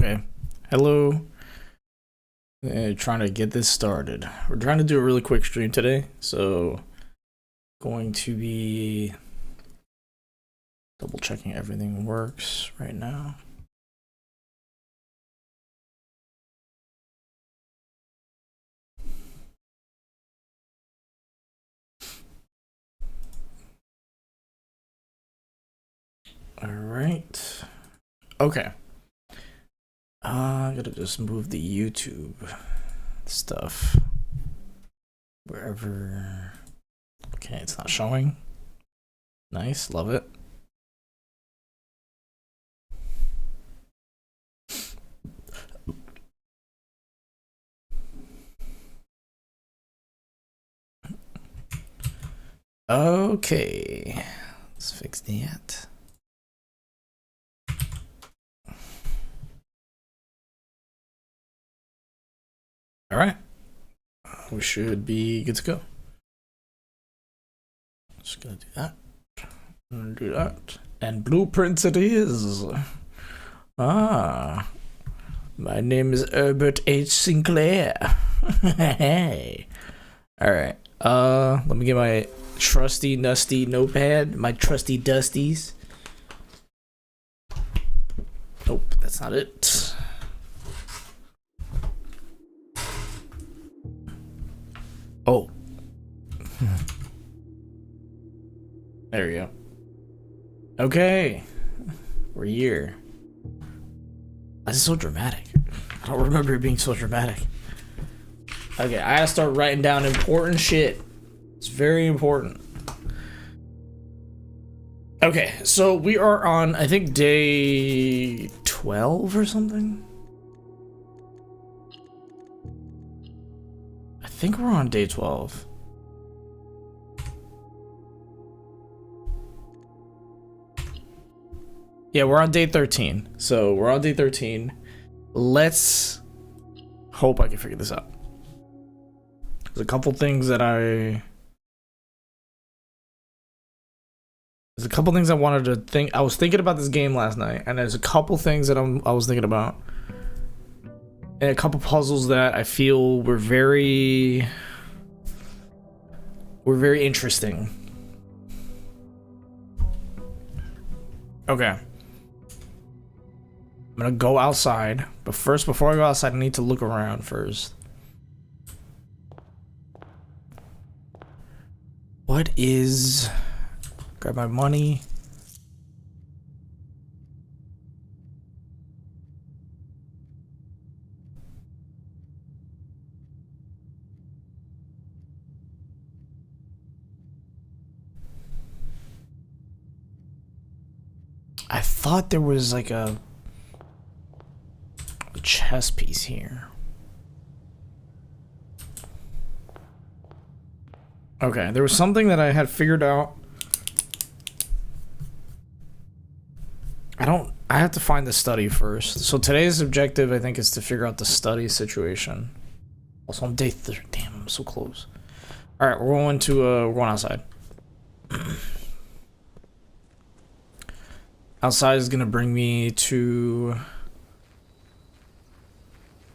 Okay. Hello. Trying to get this started. We're trying to do a really quick stream today, so going to be double checking everything works right now. All right. Okay. I gotta just move the YouTube stuff wherever. Okay, it's not showing. Nice, love it. Okay, let's fix that. All right, we should be good to go. Just gonna do that. And do that. And blueprints it is. Ah, my name is Herbert H. Sinclair. Hey. All right. Let me get my trusty nusty notepad. My trusty dusties. Nope, that's not it. Oh. There we go. Okay. We're here. That's so dramatic. I don't remember it being so dramatic. Okay, I gotta start writing down important shit. It's very important. Okay, so we are on, I think, day 12 or something? I think we're on day 12. Yeah, we're on day 13. So we're on day 13. Let's hope I can figure this out. There's a couple things that I wanted to think. I was thinking about this game last night, and there's a couple things that I was thinking about. And a couple puzzles that I feel were very interesting. Okay. I'm gonna go outside, but first, before I go outside, I need to look around first. What is... Grab my money. I thought there was like a chess piece here. Okay, there was something that I had figured out. I have to find the study first. So today's objective, I think, is to figure out the study situation. Also on day 3. Damn, I'm so close. All right, we're going outside. Outside is gonna bring me to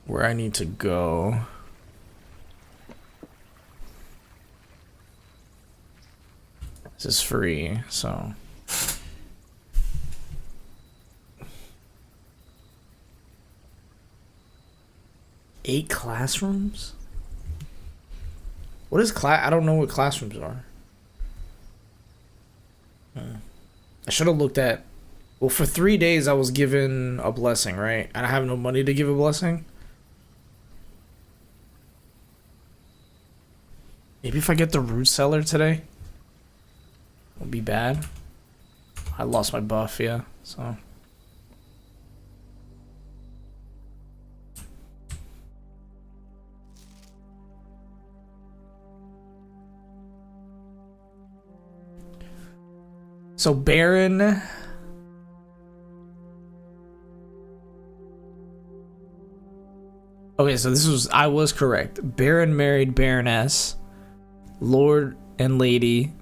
where I need to go. This is free, so. Eight classrooms? What is class? I don't know what classrooms are. I should have looked at. Well, for 3 days I was given a blessing, right? And I have no money to give a blessing. Maybe if I get the root cellar today, it'll be bad. I lost my buff, yeah, so. So Baron. Okay, so I was correct. Baron married Baroness. Lord and Lady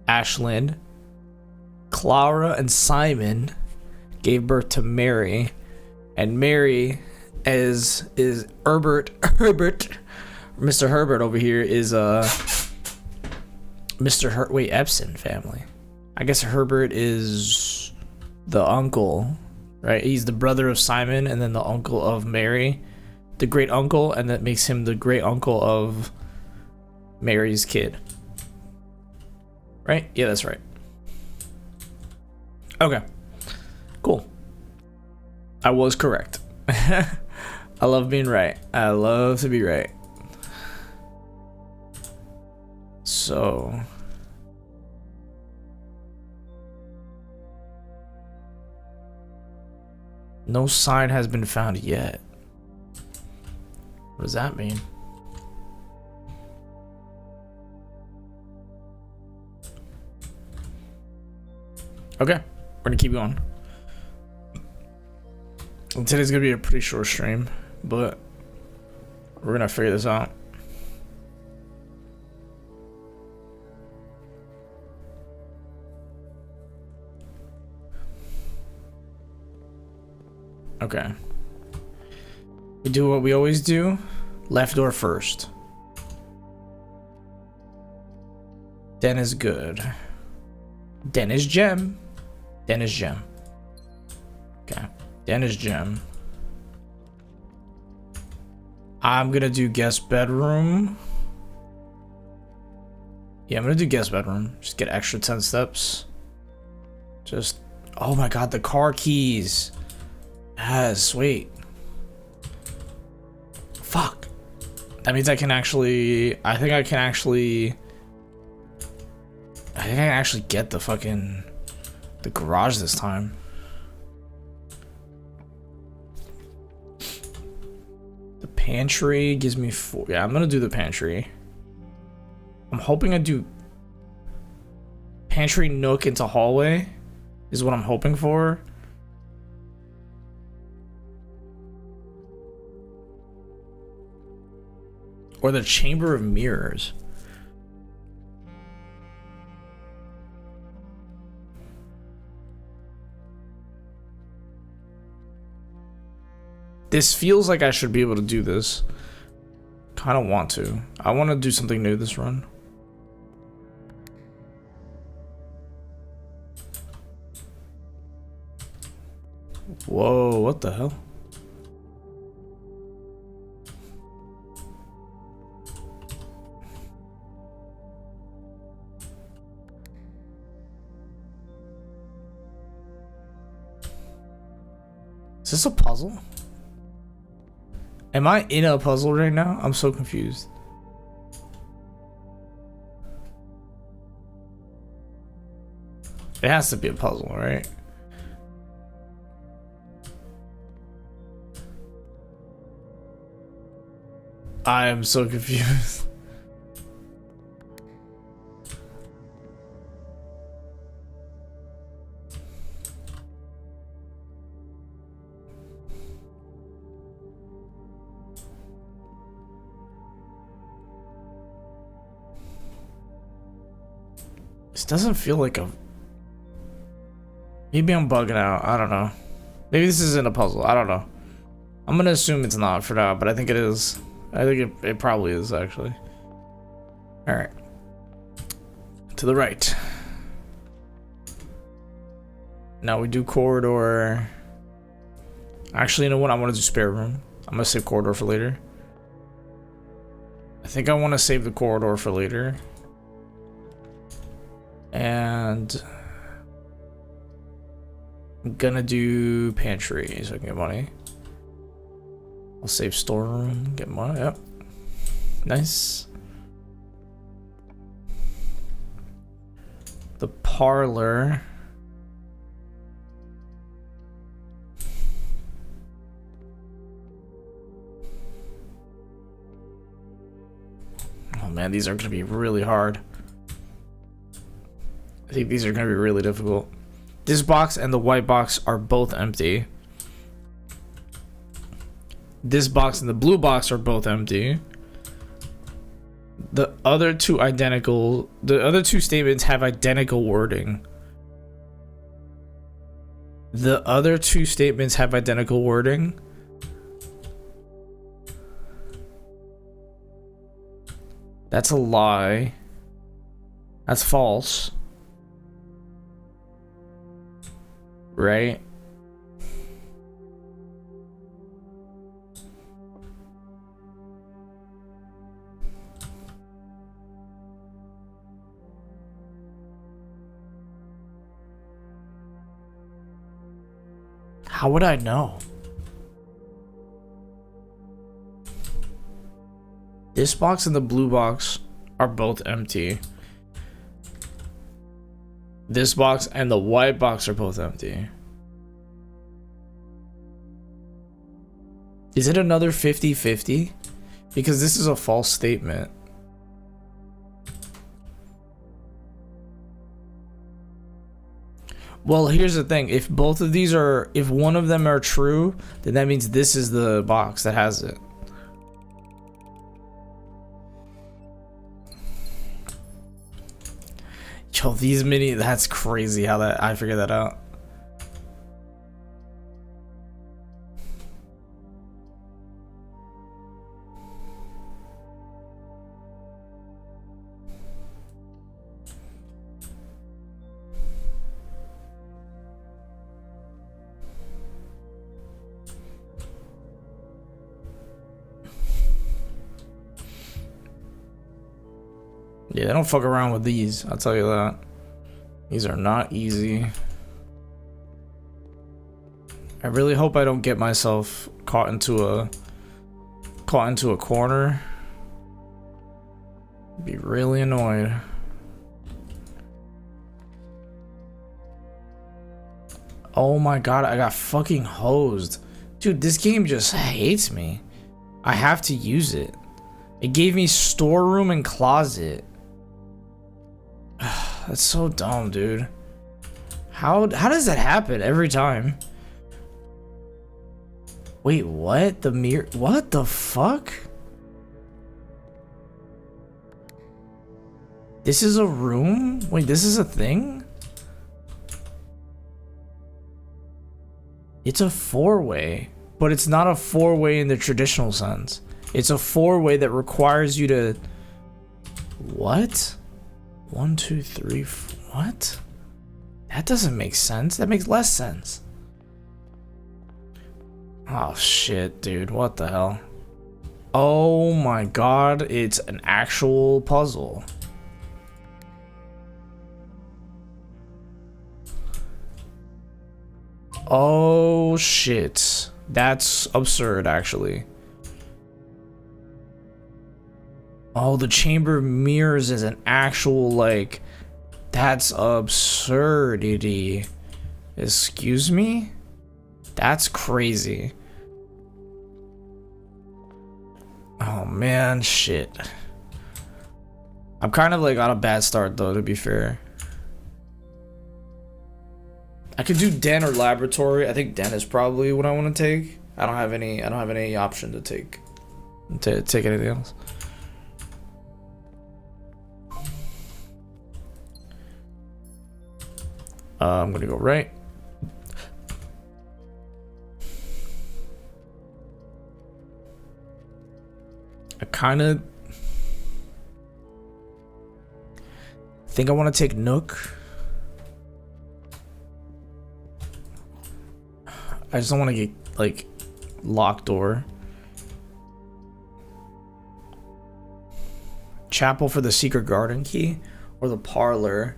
Ashland. Clara and Simon gave birth to Mary. And Mary is Herbert. Mr. Herbert over here is wait, Epson family. I guess Herbert is the uncle, right? He's the brother of Simon and then the uncle of Mary, the great uncle, and that makes him the great uncle of Mary's kid. Right? Yeah, that's right. Okay. Cool. I was correct. I love being right. I love to be right. So no sign has been found yet. What does that mean? Okay, we're gonna keep going. And today's gonna be a pretty short stream, but we're gonna figure this out. Okay. We do what we always do. Left door first. Den is good. Den is gem. Den is gem. Okay. Den is gem. I'm gonna do guest bedroom. Yeah, I'm gonna do guest bedroom. Just get extra 10 steps. Just, oh my god, the car keys. Yes, wait. Fuck. That means I can actually, I think I can actually get the fucking, the garage this time. The pantry gives me 4. Yeah, I'm gonna do the pantry. I'm hoping I do pantry, nook into hallway is what I'm hoping for. Or the chamber of mirrors. This feels like I should be able to do this. Kind of want to. I want to do something new this run. Whoa, what the hell? Is this a puzzle? Am I in a puzzle right now? I'm so confused. It has to be a puzzle, right? I am so confused. This doesn't feel like a... Maybe I'm bugging out. I don't know. Maybe this isn't a puzzle. I don't know. I'm gonna assume it's not for now, but I think it is. I think it probably is, actually. Alright. To the right. Now we do corridor. Actually, you know what? I want to do spare room. I'm gonna save corridor for later. I think I want to save the corridor for later. And I'm gonna do pantry so I can get money. I'll save storeroom, get money. Yep. Nice. The parlor. Oh man, these are gonna be really hard. I think these are gonna be really difficult. This box and the white box are both empty. This box and the blue box are both empty. The other two statements have identical wording. The other two statements have identical wording. That's a lie. That's false. Right? How would I know? This box and the blue box are both empty. This box and the white box are both empty. Is it another 50-50? Because this is a false statement. Well, here's the thing. If both of these are, if one of them are true, then that means this is the box that has it. Yo, these mini, that's crazy how that I figured that out. Yeah, they don't fuck around with these, I'll tell you that. These are not easy. I really hope I don't get myself caught into a corner. Be really annoyed. Oh my god, I got fucking hosed. Dude, this game just hates me. I have to use it. It gave me storeroom and closet. That's so dumb, dude. How does that happen every time? Wait, what? The mirror? What the fuck? This is a room? Wait, this is a thing? It's a four-way, but it's not a four-way in the traditional sense. It's a four-way that requires you to... What? 1, 2, 3, what? That doesn't make sense. That makes less sense. Oh shit, dude. What the hell? Oh my god, it's an actual puzzle. Oh shit. That's absurd, actually. Oh, the chamber of mirrors is an actual, like... That's absurdity. Excuse me? That's crazy. Oh man, shit. I'm kind of like on a bad start though, to be fair. I could do den or laboratory. I think den is probably what I want to take. I don't have any option to take anything else. I'm gonna go right. I kind of think I want to take Nook. I just don't want to get like locked door. Chapel for the secret garden key or the parlor.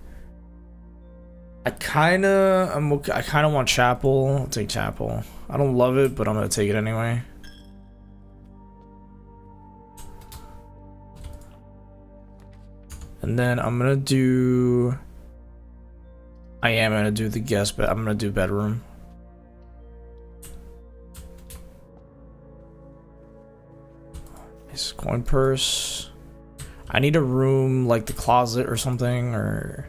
I kind of want chapel. I'll take chapel. I don't love it, but I'm gonna take it anyway. And then I'm gonna do... I am gonna do the guest, but I'm gonna do bedroom. Nice coin purse. I need a room like the closet or something, or...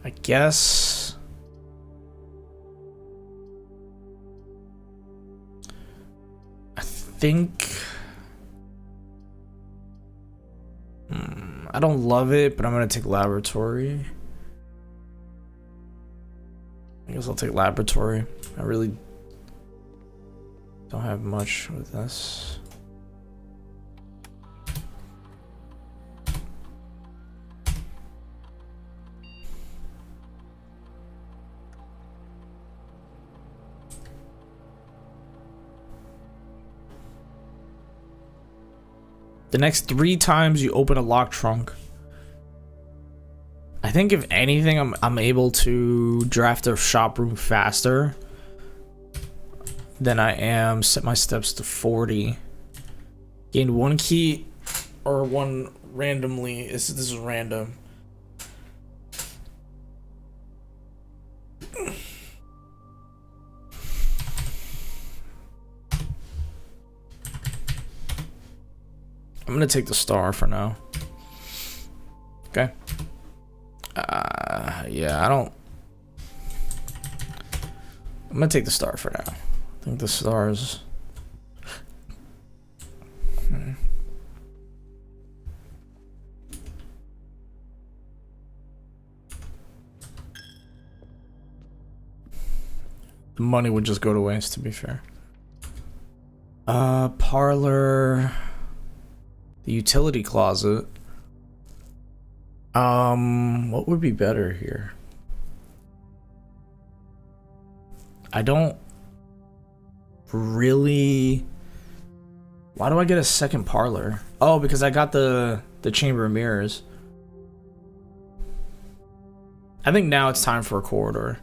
I guess... I think... I don't love it, but I'm gonna take laboratory. guess I'll take laboratory. I really don't have much with this. The next 3 times you open a locked trunk. I think if anything, I'm able to draft a shop room faster than I am set my steps to 40. Gain 1 key or 1 randomly. This is random. I'm gonna take the star for now. Okay. Yeah, I don't. I'm gonna take the star for now. I think the stars. The money would just go to waste, to be fair. Parlor. The utility closet. What would be better here? I don't really. Why do I get a second parlor? Oh, because I got the chamber of mirrors. I think now it's time for a corridor.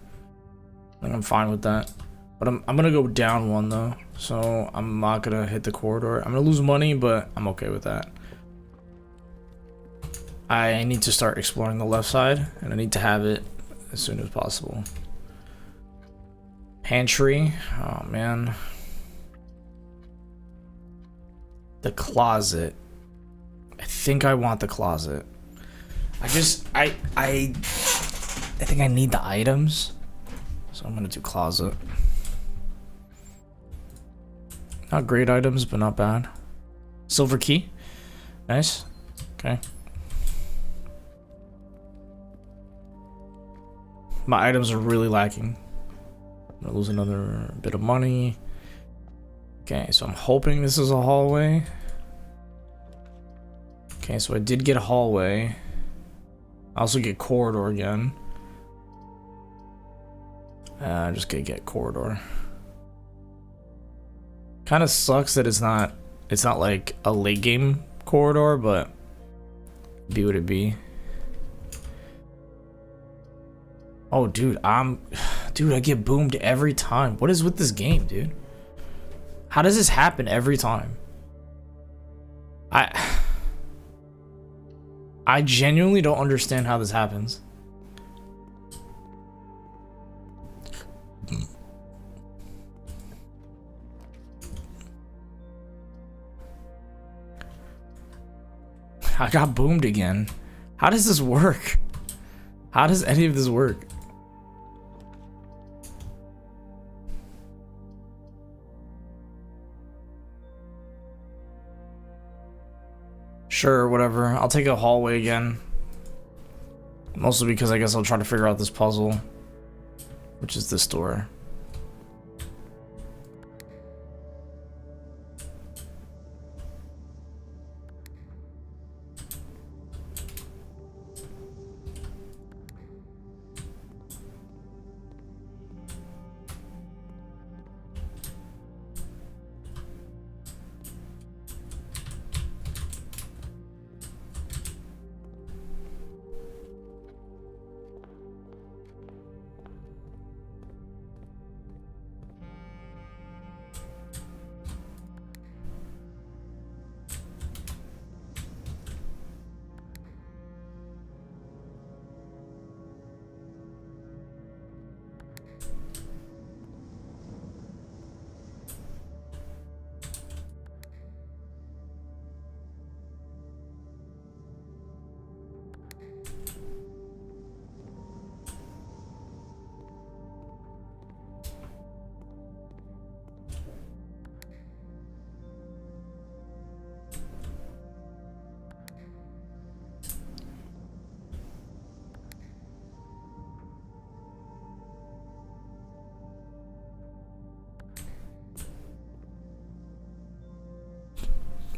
I think I'm fine with that. But I'm gonna go down 1 though. So I'm not gonna hit the corridor. I'm gonna lose money, but I'm okay with that. I need to start exploring the left side, and I need to have it as soon as possible. Pantry. Oh man. The closet. I think I want the closet. I think I need the items. So I'm gonna do closet. Not great items, but not bad. Silver key. Nice. Okay. My items are really lacking. I'm gonna lose another bit of money. Okay, so I'm hoping this is a hallway. Okay, so I did get a hallway. I also get corridor again. I'm just gonna get corridor. Kind of sucks that it's not like a late game corridor, but be what it be. Oh, dude, I get boomed every time. What is with this game, dude? How does this happen every time? I genuinely don't understand how this happens. I got boomed again. How does this work? How does any of this work? Sure, whatever. I'll take a hallway again. Mostly because I guess I'll try to figure out this puzzle, which is this door.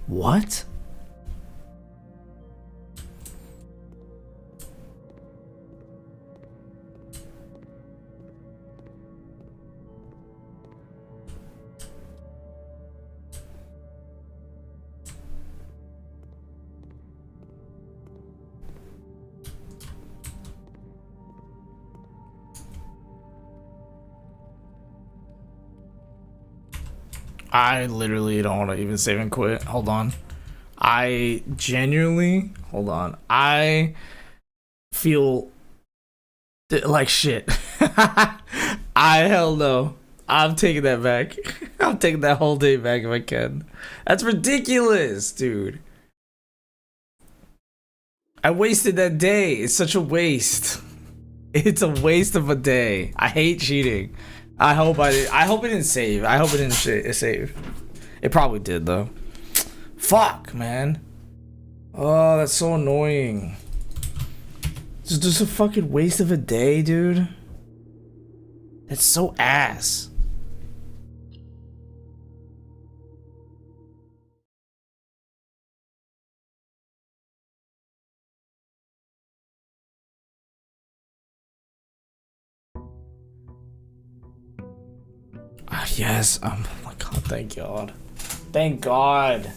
What? I literally don't want to even save and quit. Hold on. I genuinely, hold on. I feel like shit. Hell no. I'm taking that back. I'm taking that whole day back if I can. That's ridiculous, dude. I wasted that day. It's such a waste. It's a waste of a day. I hate cheating. I hope it didn't save. I hope it didn't save. It probably did though. Fuck, man. Oh, that's so annoying. It's just a fucking waste of a day, dude. That's so ass. Yes. Oh my god. Thank God. Thank God.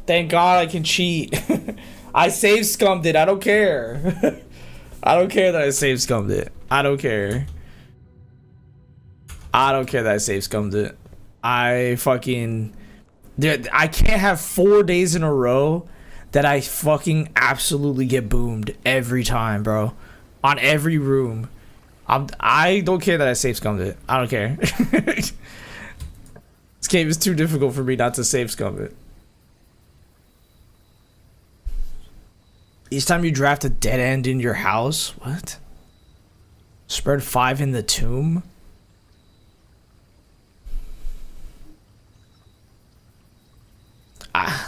Thank God I can cheat. I save scummed it. I don't care. I don't care that I save scummed it. I don't care. I don't care that I save scummed it. I fucking... Dude, I can't have 4 days in a row that I fucking absolutely get boomed every time, bro. On every room. I don't care that I save scummed it. I don't care. This game is too difficult for me not to save scum it. Each time you draft a dead end in your house, what? Spread 5 in the tomb?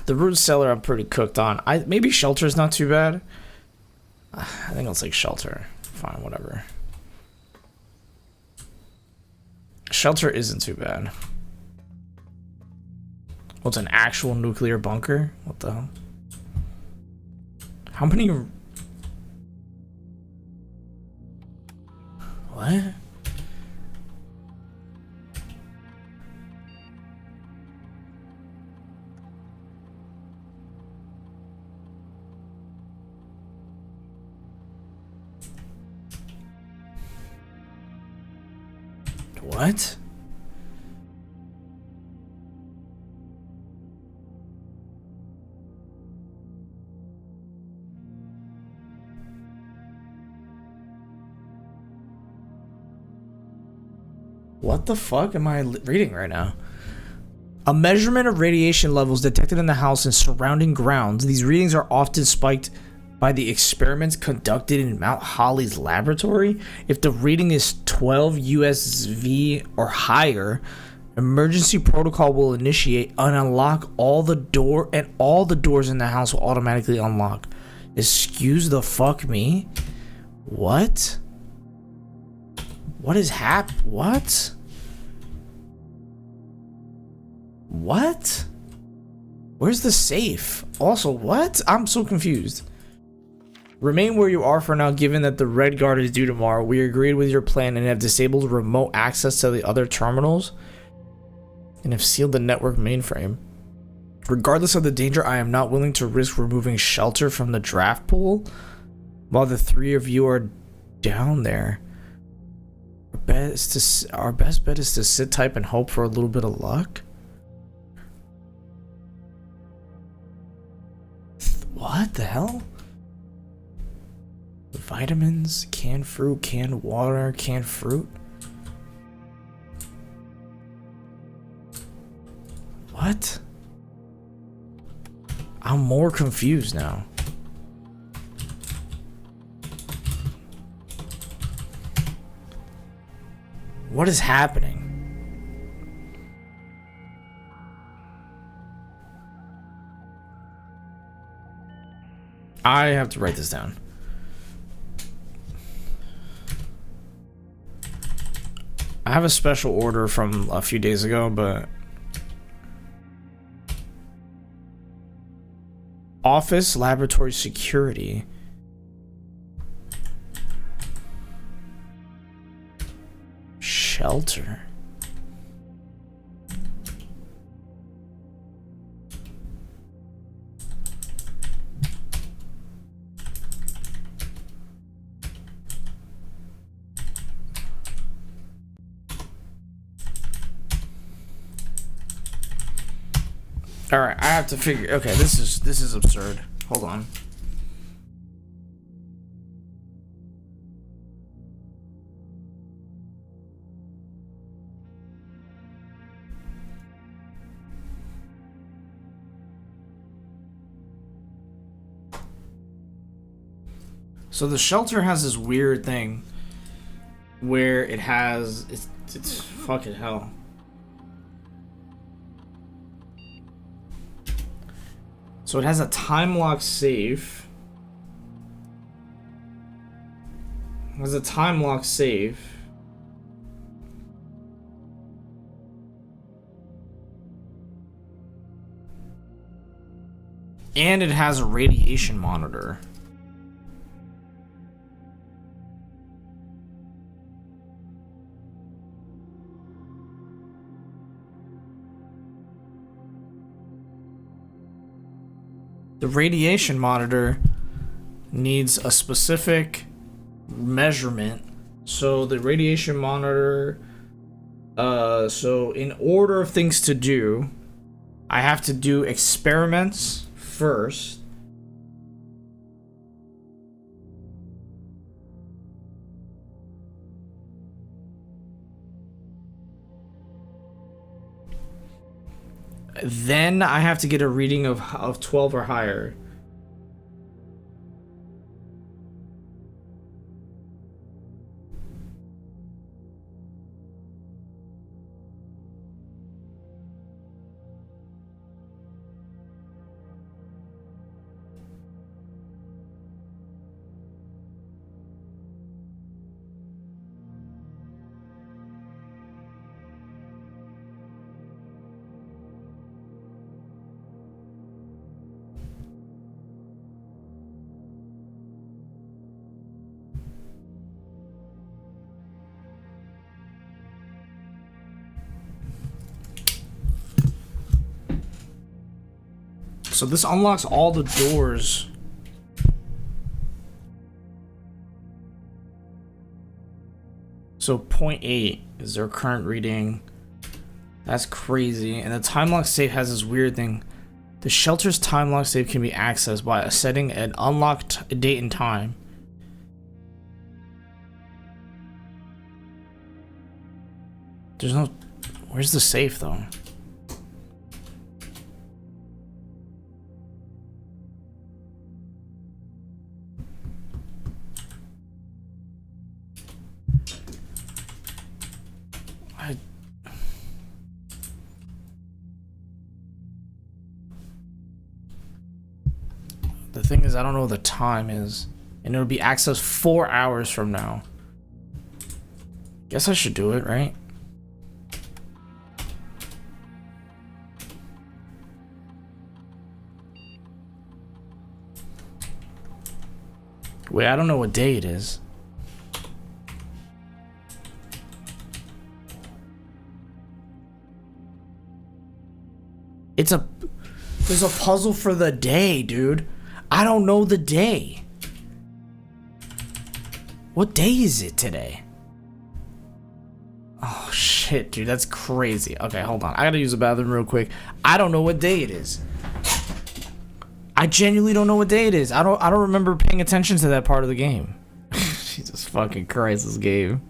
The root cellar I'm pretty cooked on. Maybe shelter's not too bad. I think I'll take shelter. Fine, whatever. Shelter isn't too bad. What's an actual nuclear bunker? What the hell? How many? What? What? What the fuck am I reading right now? A measurement of radiation levels detected in the house and surrounding grounds. These readings are often spiked by the experiments conducted in Mount Holly's laboratory. If the reading is 12 USV or higher, emergency protocol will initiate and unlock all the doors in the house will automatically unlock. Excuse the fuck me? What? What is what? What? Where's the safe? Also, what? I'm so confused. Remain where you are for now, given that the red guard is due tomorrow. We agreed with your plan and have disabled remote access to the other terminals and have sealed the network mainframe. Regardless of the danger, I am not willing to risk removing shelter from the draft pool while the 3 of you are down there. Our best bet is to sit tight and hope for a little bit of luck. What the hell? Vitamins, canned fruit, canned water, canned fruit. What? I'm more confused now. What is happening? I have to write this down. I have a special order from a few days ago, but Office, laboratory, security. Shelter. All right, I have to figure. Okay, this is absurd. Hold on. So the shelter has this weird thing where it has it's fucking hell. So it has a time lock save. It has a time lock save. And it has a radiation monitor. The radiation monitor needs a specific measurement. So the radiation monitor, so in order of things to do, I have to do experiments first. Then I have to get a reading of 12 or higher. So this unlocks all the doors. So 0.8 is their current reading. That's crazy. And the time lock save has this weird thing. The shelter's time lock save can be accessed by setting an unlocked date and time. There's no... Where's the safe though? The thing is, I don't know what the time is. And it'll be accessed 4 hours from now. Guess I should do it, right? Wait, I don't know what day it is. There's a puzzle for the day, dude. I don't know the day. What day is it today? Oh shit, dude, that's crazy. Okay, hold on. I gotta use the bathroom real quick. I don't know what day it is. I genuinely don't know what day it is. I don't remember paying attention to that part of the game. Jesus fucking Christ, this game.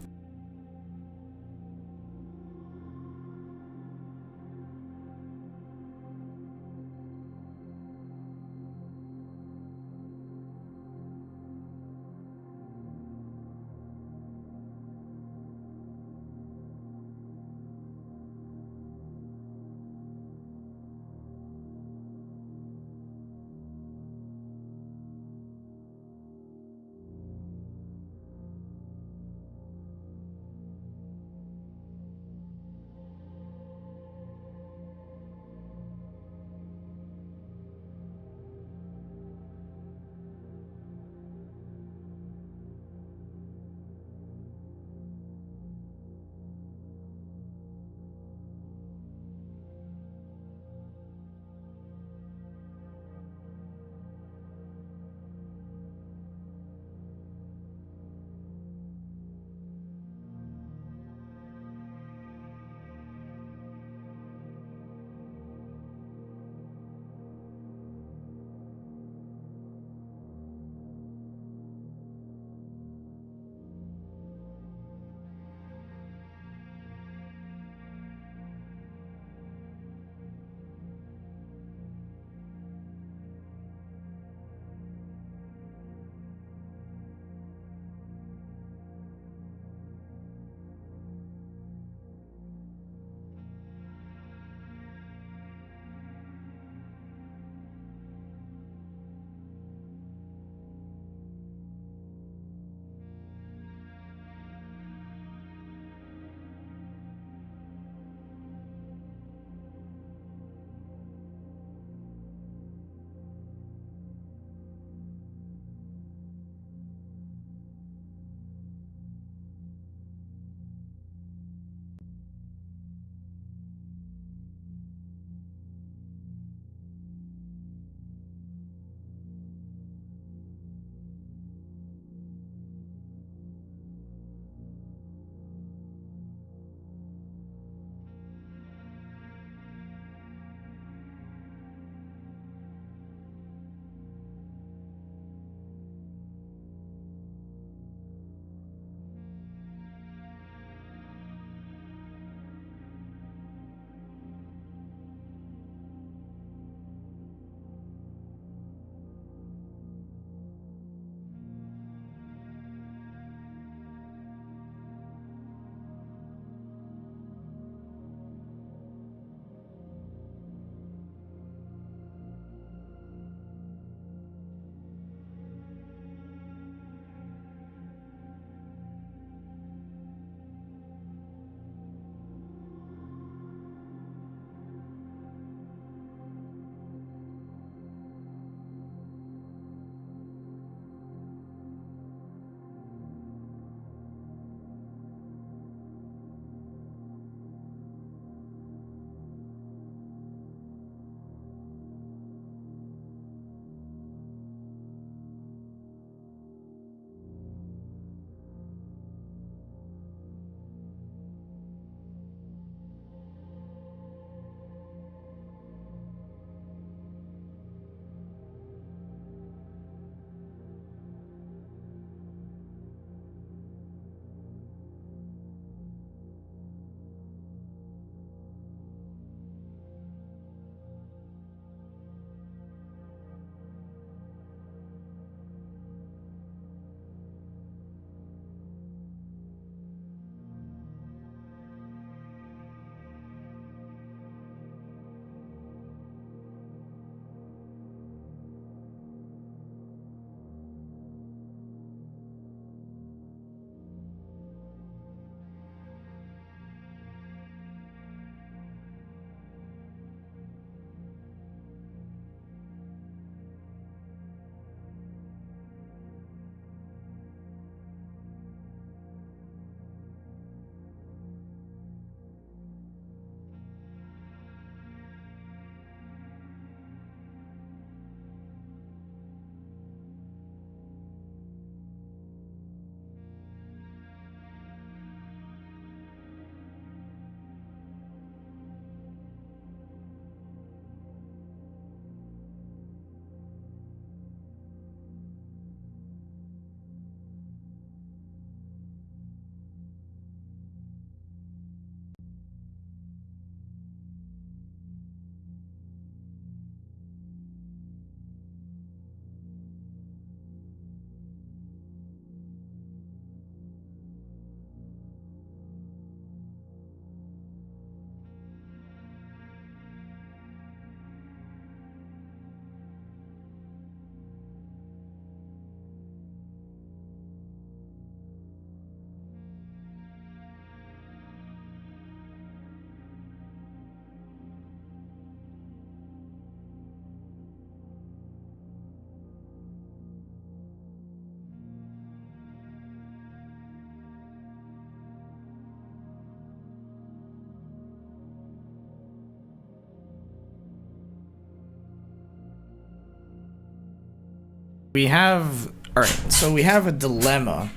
we have, all right, so we have a dilemma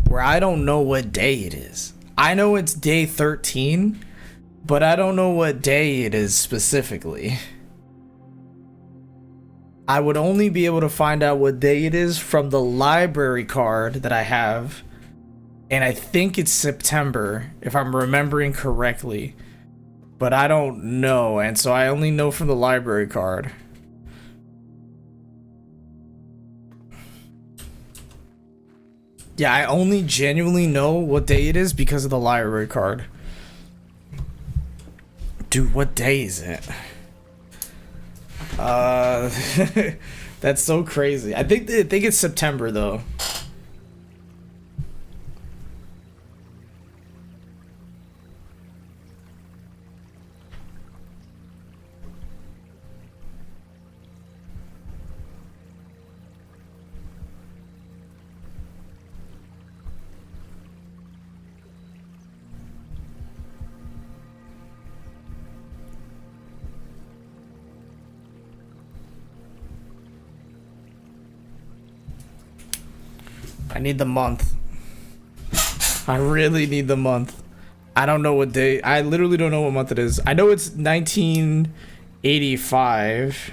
where I don't know what day it is. I know it's day 13, but I don't know what day it is specifically. I would only be able to find out what day it is from the library card that I have, and I think it's September, if I'm remembering correctly, but I don't know, and so I only know from the library card. Yeah, I only genuinely know what day it is because of the library card. Dude, what day is it? That's so crazy. I think it's September though. I need the month. I really need the month. I don't know what day. I literally don't know what month it is. I know it's 1985.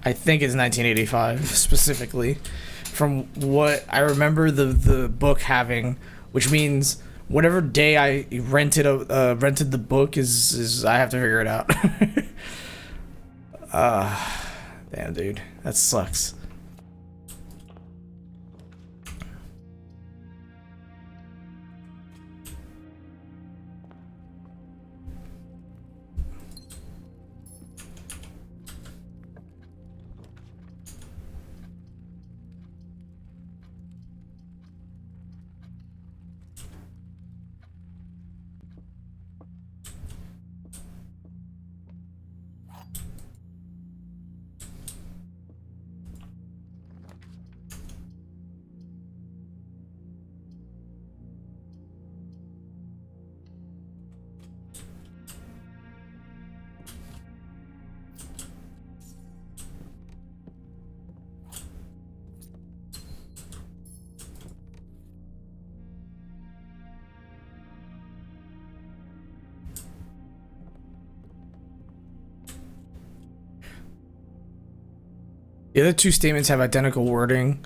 I think it's 1985 specifically, from what I remember the book having, which means whatever day I rented the book is I have to figure it out. Damn, dude, that sucks. The other two statements have identical wording.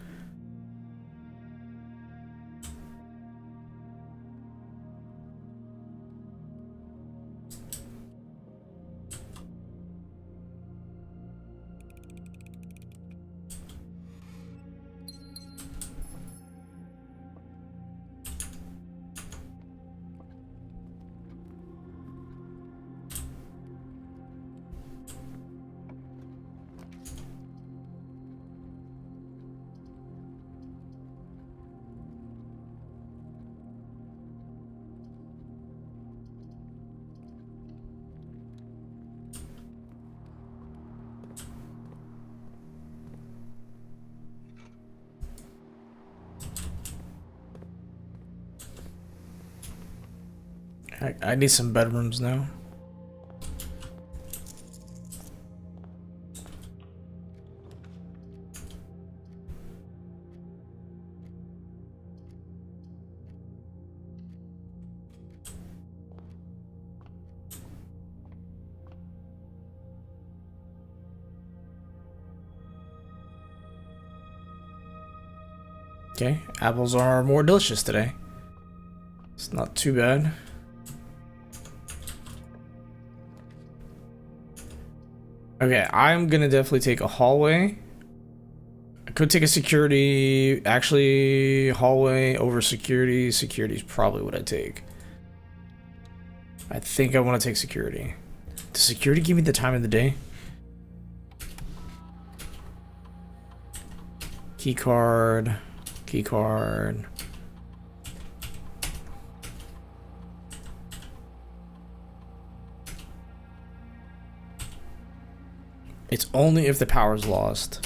I need some bedrooms now. Okay, apples are more delicious today. It's not too bad. Okay, I'm gonna definitely take a hallway. I could take a security. Actually, hallway over security. Security is probably what I take. I think I want to take security. Does security give me the time of the day? Key card. Key card. It's only if the power's lost.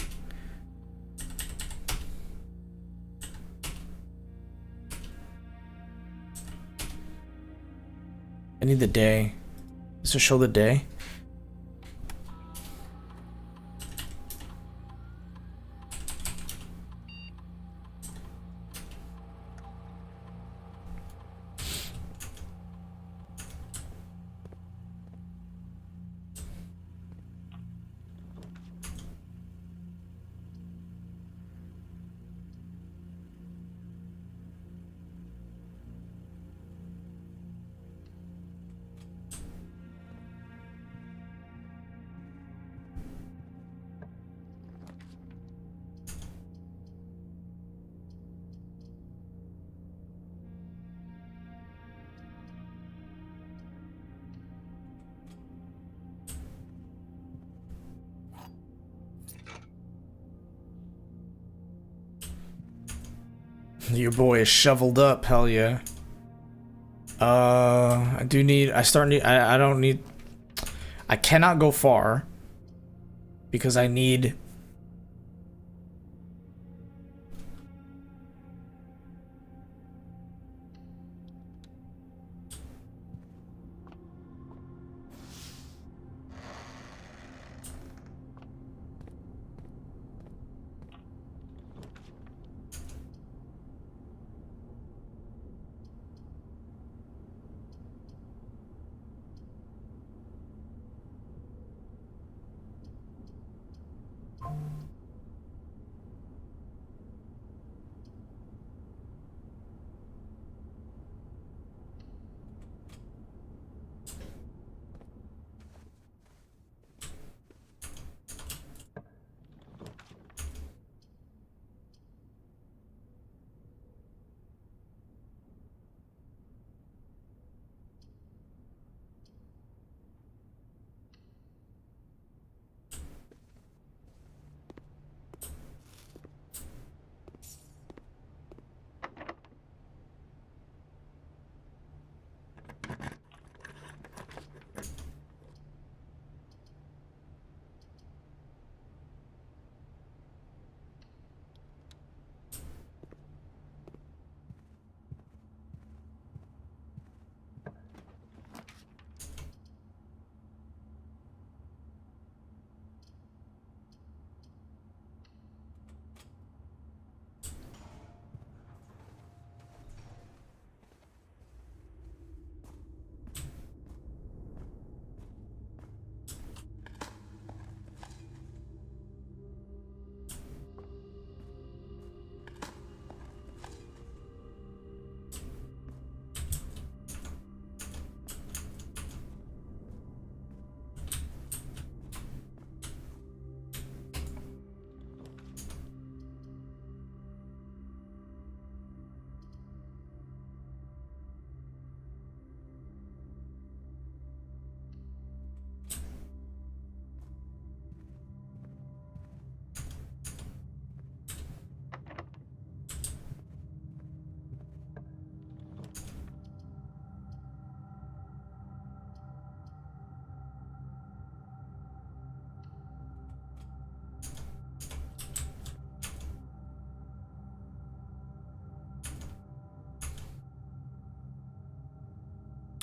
I need the day. Does it show the day? Your boy is shoveled up, hell yeah. I do need, I don't need, I cannot go far because I need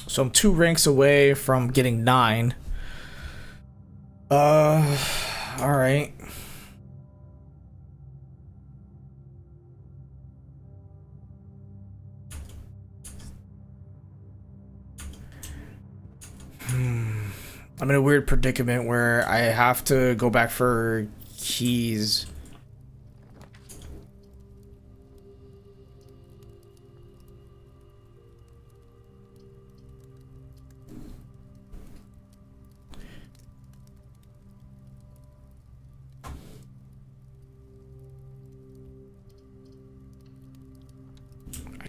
so I'm 2 ranks away from getting 9. Alright. I'm in a weird predicament where I have to go back for keys.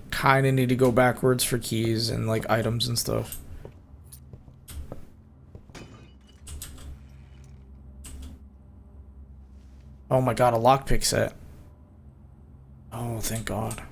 Kinda need to go backwards for keys and like items and stuff. Oh my god, a lockpick set. Oh, thank god.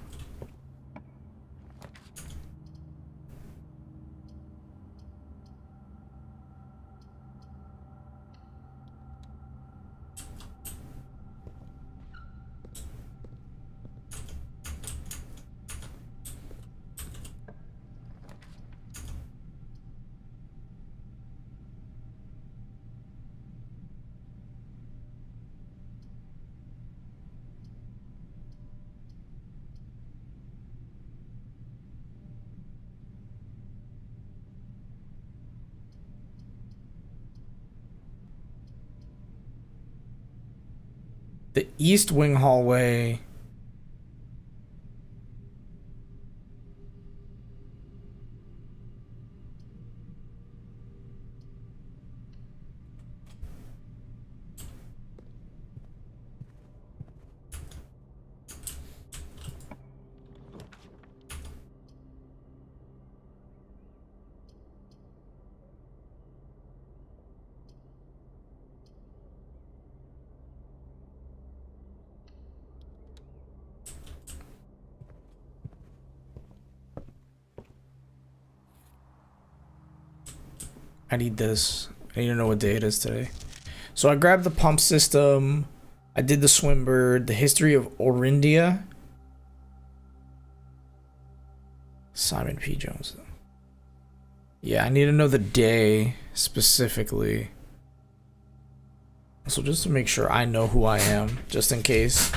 The East Wing hallway. I need this. I need to know what day it is today. So I grabbed the pump system. I did the Swimbird, the history of Orindia. Simon P. Jones. Yeah, I need to know the day specifically. So just to make sure I know who I am, just in case.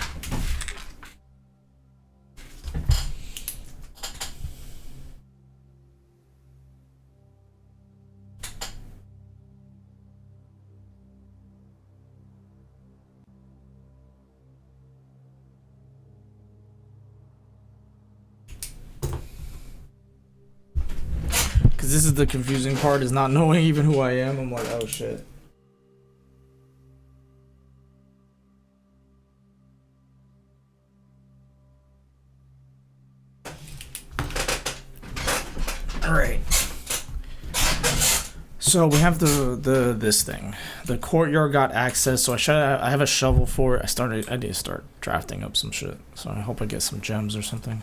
Because this is the confusing part, is not knowing even who I am. I'm like, oh shit. Alright. So we have this thing. The courtyard got access, so I have a shovel for it. I need to start drafting up some shit. So I hope I get some gems or something.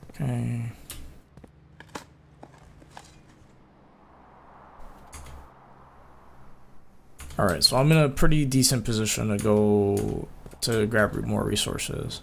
Okay. Alright, so I'm in a pretty decent position to go to grab more resources.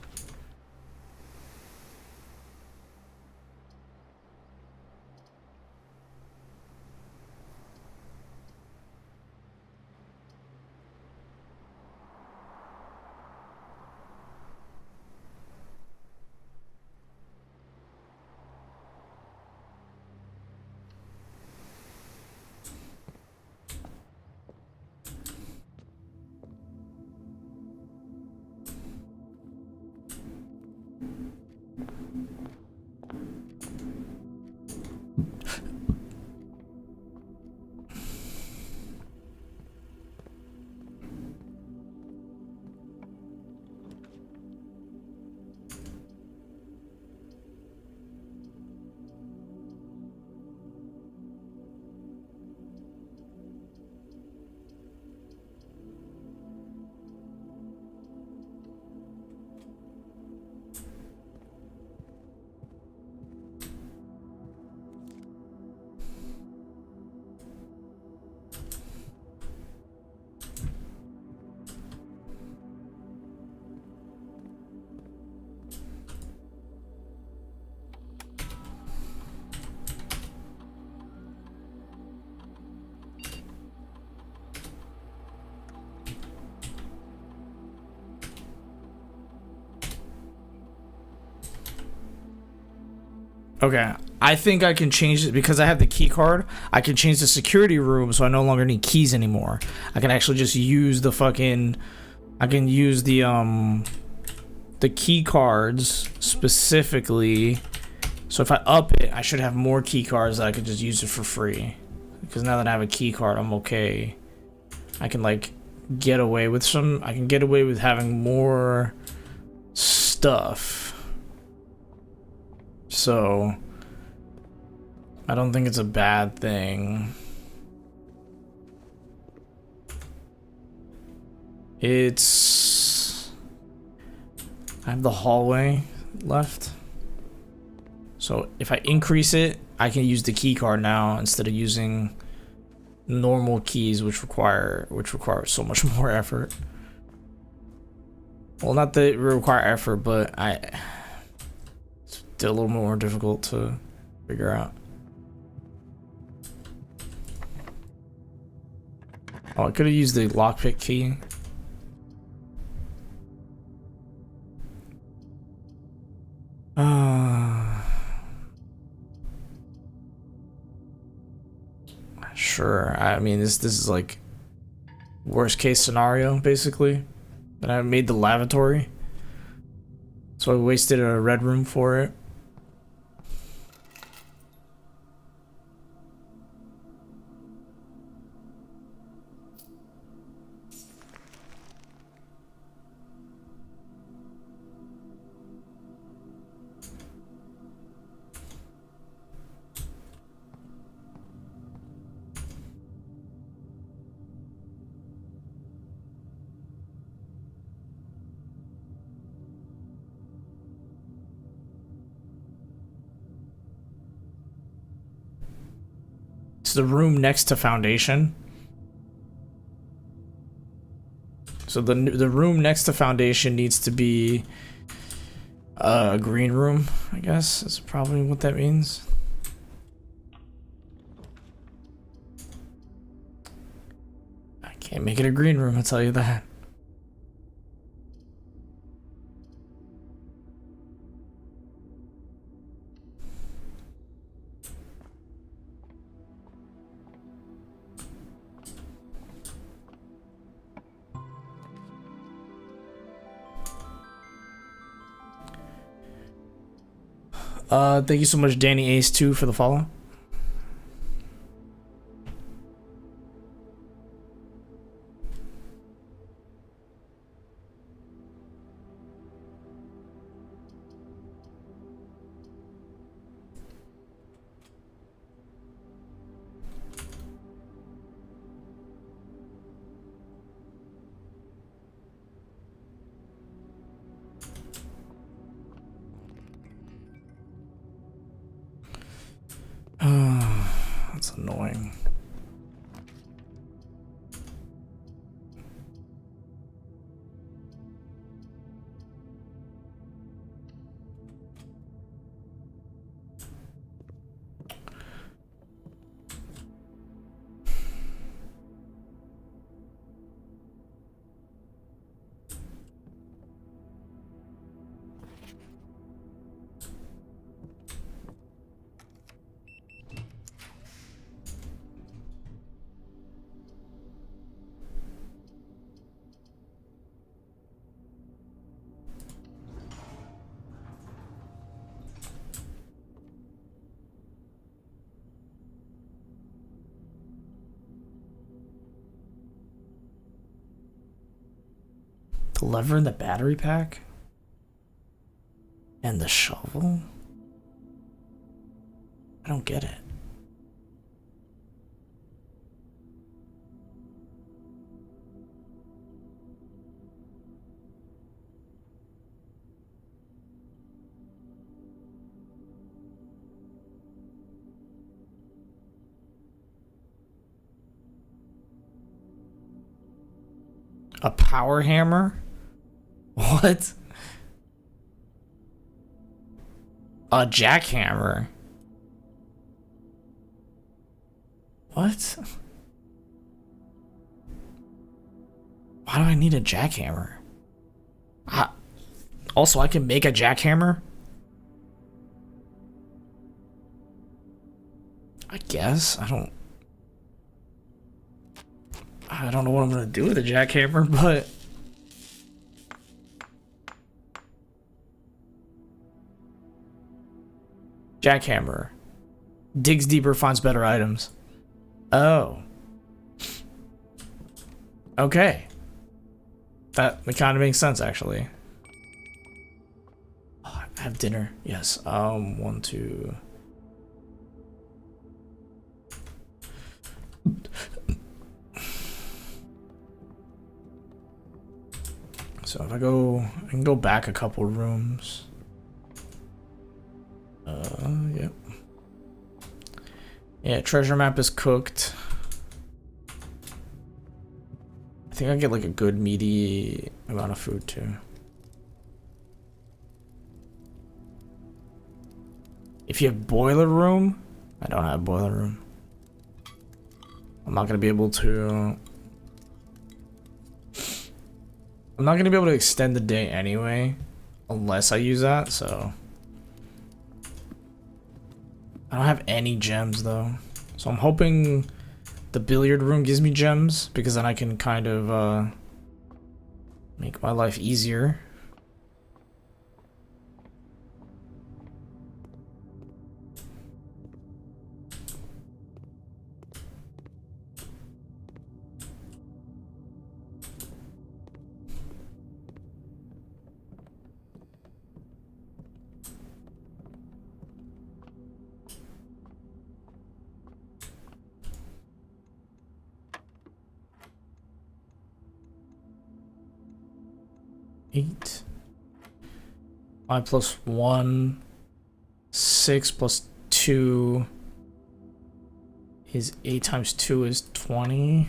Okay, I think I can change it because I have the key card. I can change the security room so I no longer need keys anymore. I can actually just use the fucking... I can use the key cards specifically. So if I up it, I should have more key cards that I could just use it for free. Because now that I have a key card, I'm okay. I can like get away with some... I can get away with having more stuff. So, I don't think it's a bad thing. It's... I have the hallway left. So, if I increase it, I can use the key card now instead of using normal keys, which require so much more effort. Well, not that it require effort, but it's a little more difficult to figure out. Oh, I could have used the lockpick key. Sure. I mean, this is like worst case scenario, basically. But I made the lavatory, so I wasted a red room for it. It's the room next to foundation. So the room next to foundation needs to be a green room, I guess. That's probably what that means. I can't make it a green room, I'll tell you that. Thank you so much, Danny Ace 2 for the follow. That's annoying. The lever in the battery pack? And the shovel? I don't get it. A power hammer? What? A jackhammer? What? Why do I need a jackhammer? Also, I can make a jackhammer? I guess. I don't know what I'm gonna do with a jackhammer, but jackhammer. Digs deeper, finds better items. Oh. Okay. That kind of makes sense, actually. Oh, I have dinner. Yes. 1, 2. So if I can go back a couple rooms. Yep. Yeah, treasure map is cooked. I think I get like a good meaty amount of food too. If you have boiler room, I don't have boiler room. I'm not gonna be able to. I'm not gonna be able to extend the day anyway, unless I use that, so. I don't have any gems though. So I'm hoping the billiard room gives me gems, because then I can kind of make my life easier. Eight. 5 plus 1. 6 plus 2 is 8 times 2 is 20.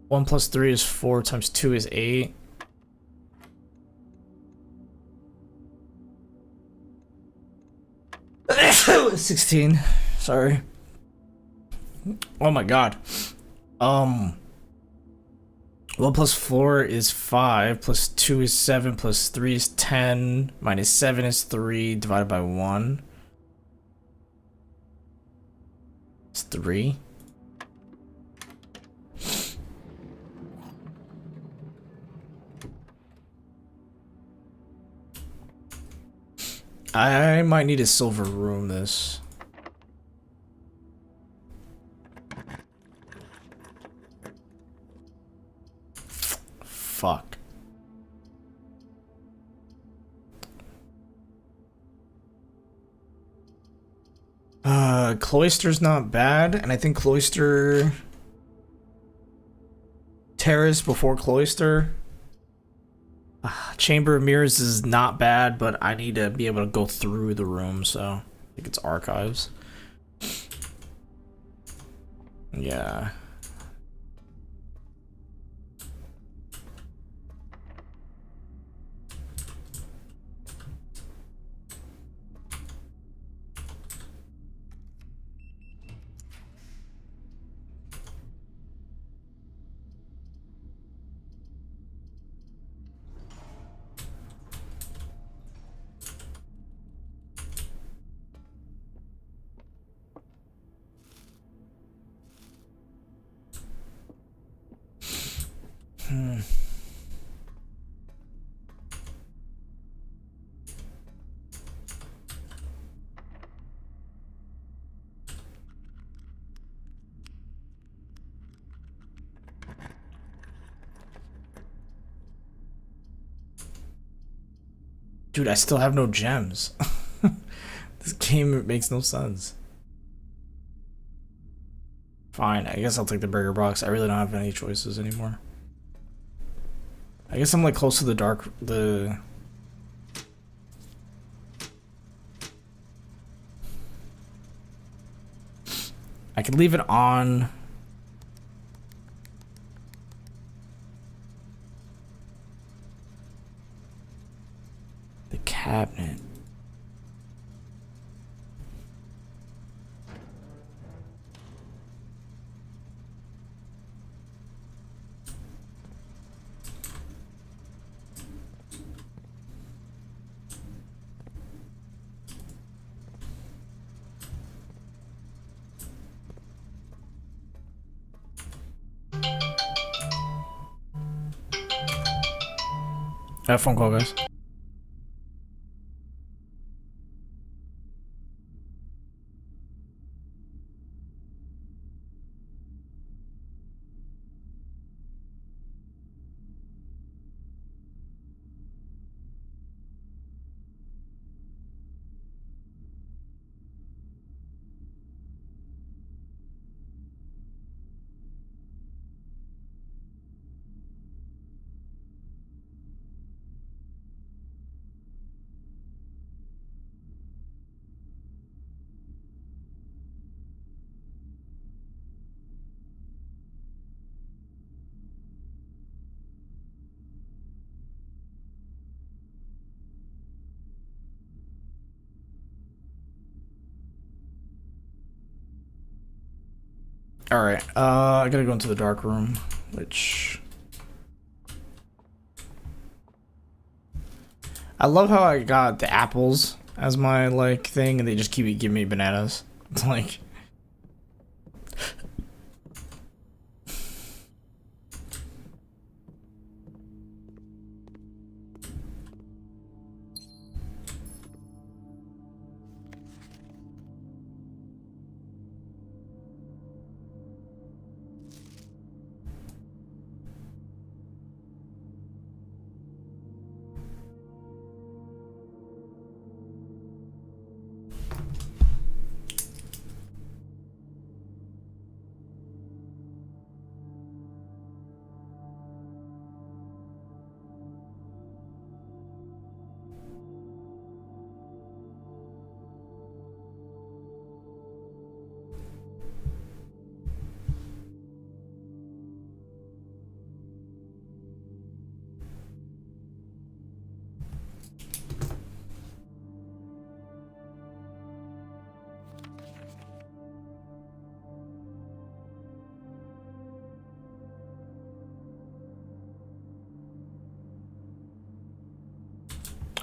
One plus 3 is 4 times 2 is 8. $16. Sorry. Oh my god. 1 plus 4 is 5, plus 2 is 7, plus 3 is 10, minus 7 is 3, divided by 1. It's 3. I might need a silver room this. Fuck. Cloister's not bad, and I think Cloister Terrace before Cloister. Chamber of Mirrors is not bad, but I need to be able to go through the room, so I think it's Archives. Yeah. Dude, I still have no gems. This game makes no sense. Fine, I guess I'll take the burger box. I really don't have any choices anymore. I guess I'm like close to the I could leave it on. The cabinet. Have a phone call, guys. Alright, I gotta go into the dark room, which... I love how I got the apples as my, like, thing, and they just keep giving me bananas. It's like...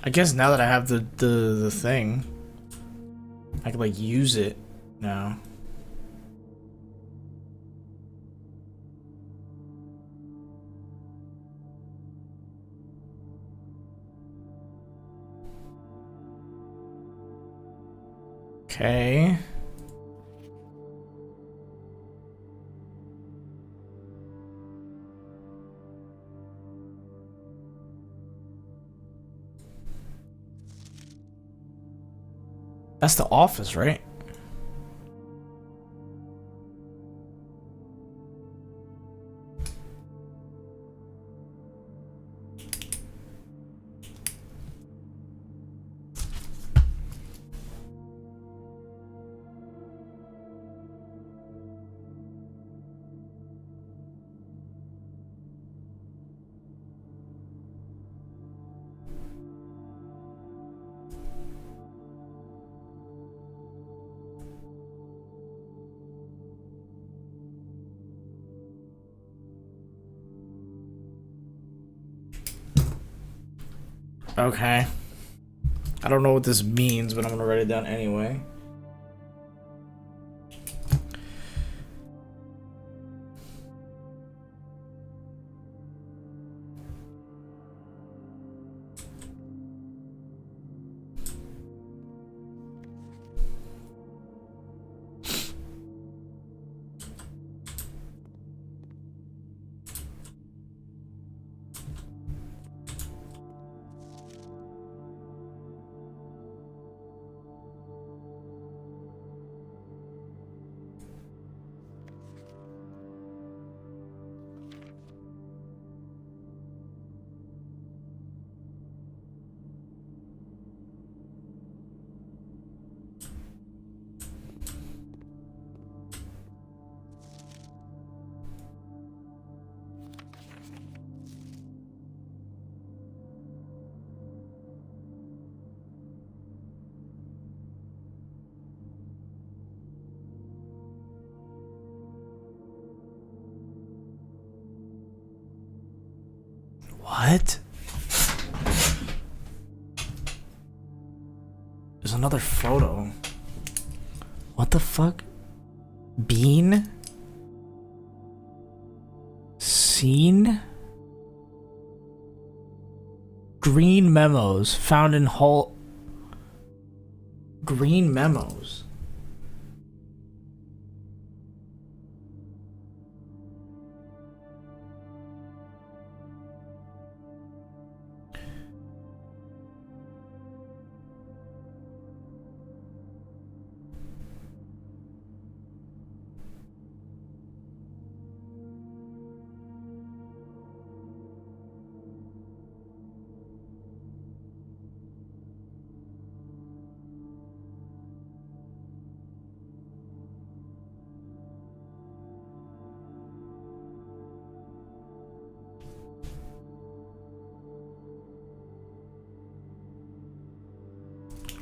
I guess now that I have the thing, I can like use it now. Okay. That's the office, right? Okay. I don't know what this means, but I'm gonna write it down anyway. What? There's another photo. What the fuck? Bean? Scene? Green memos found in Hull. Green memos.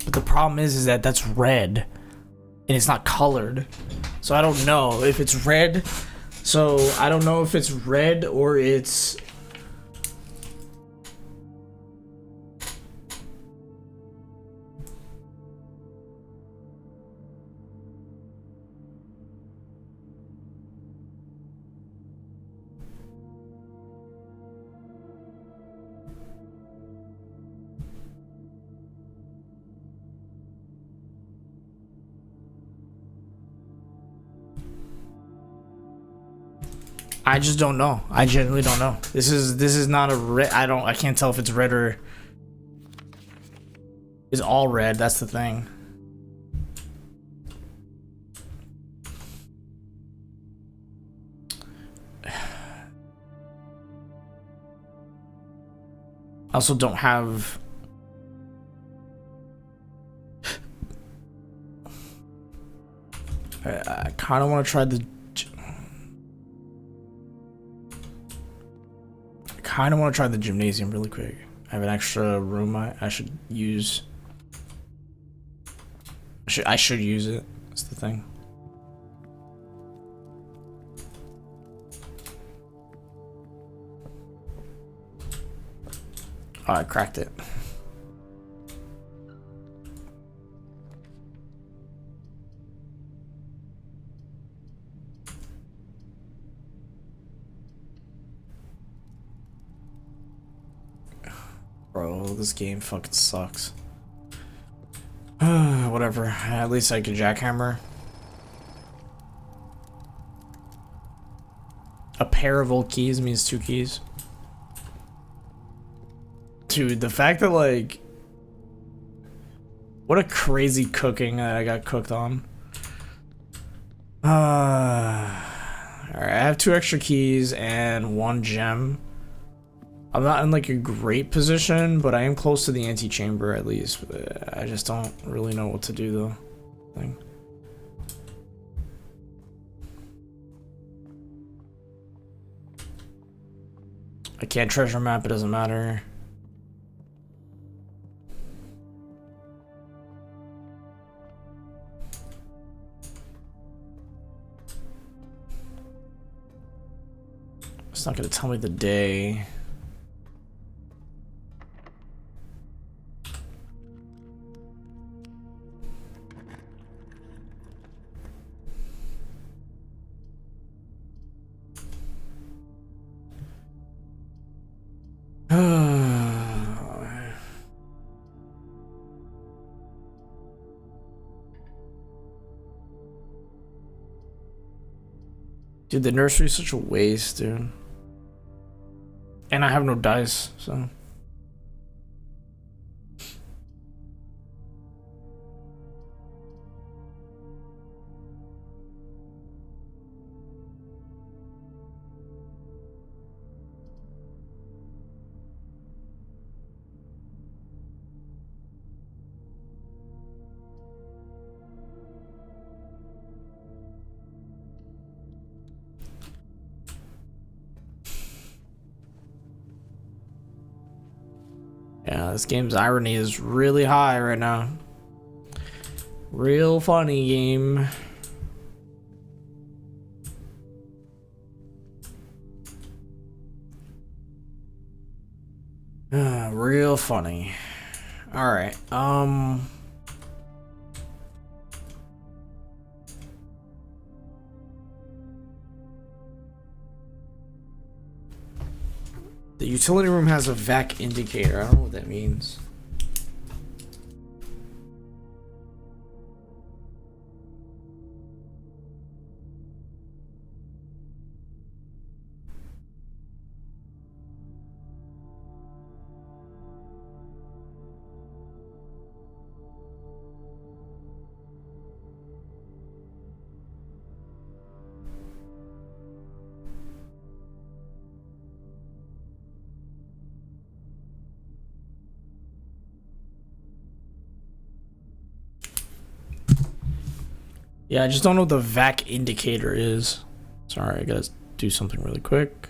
But the problem is that that's red and it's not colored. So I don't know if it's red. So I don't know if it's red or it's... I just don't know. I genuinely don't know. This is not a red. I can't tell if it's red or it's all red. That's the thing. I also don't have... I kind of want to try the... kind of want to try the gymnasium really quick. I have an extra room I should use. I should use it. That's the thing. Oh, I cracked it. Bro, this game fucking sucks. Whatever. At least I can jackhammer. A pair of old keys means 2 keys. Dude, the fact that, like... What a crazy cooking that I got cooked on. Alright, I have 2 extra keys and 1 gem. I'm not in like a great position, but I am close to the antechamber at least. I just don't really know what to do though. I can't treasure map, it doesn't matter. It's not gonna tell me the day. Dude, the nursery is such a waste, dude. And I have no dice, so. Yeah, this game's irony is really high right now. Real funny game. Real funny. Alright, the utility room has a vac indicator. I don't know what that means. Yeah, I just don't know what the vac indicator is. Sorry, I gotta do something really quick.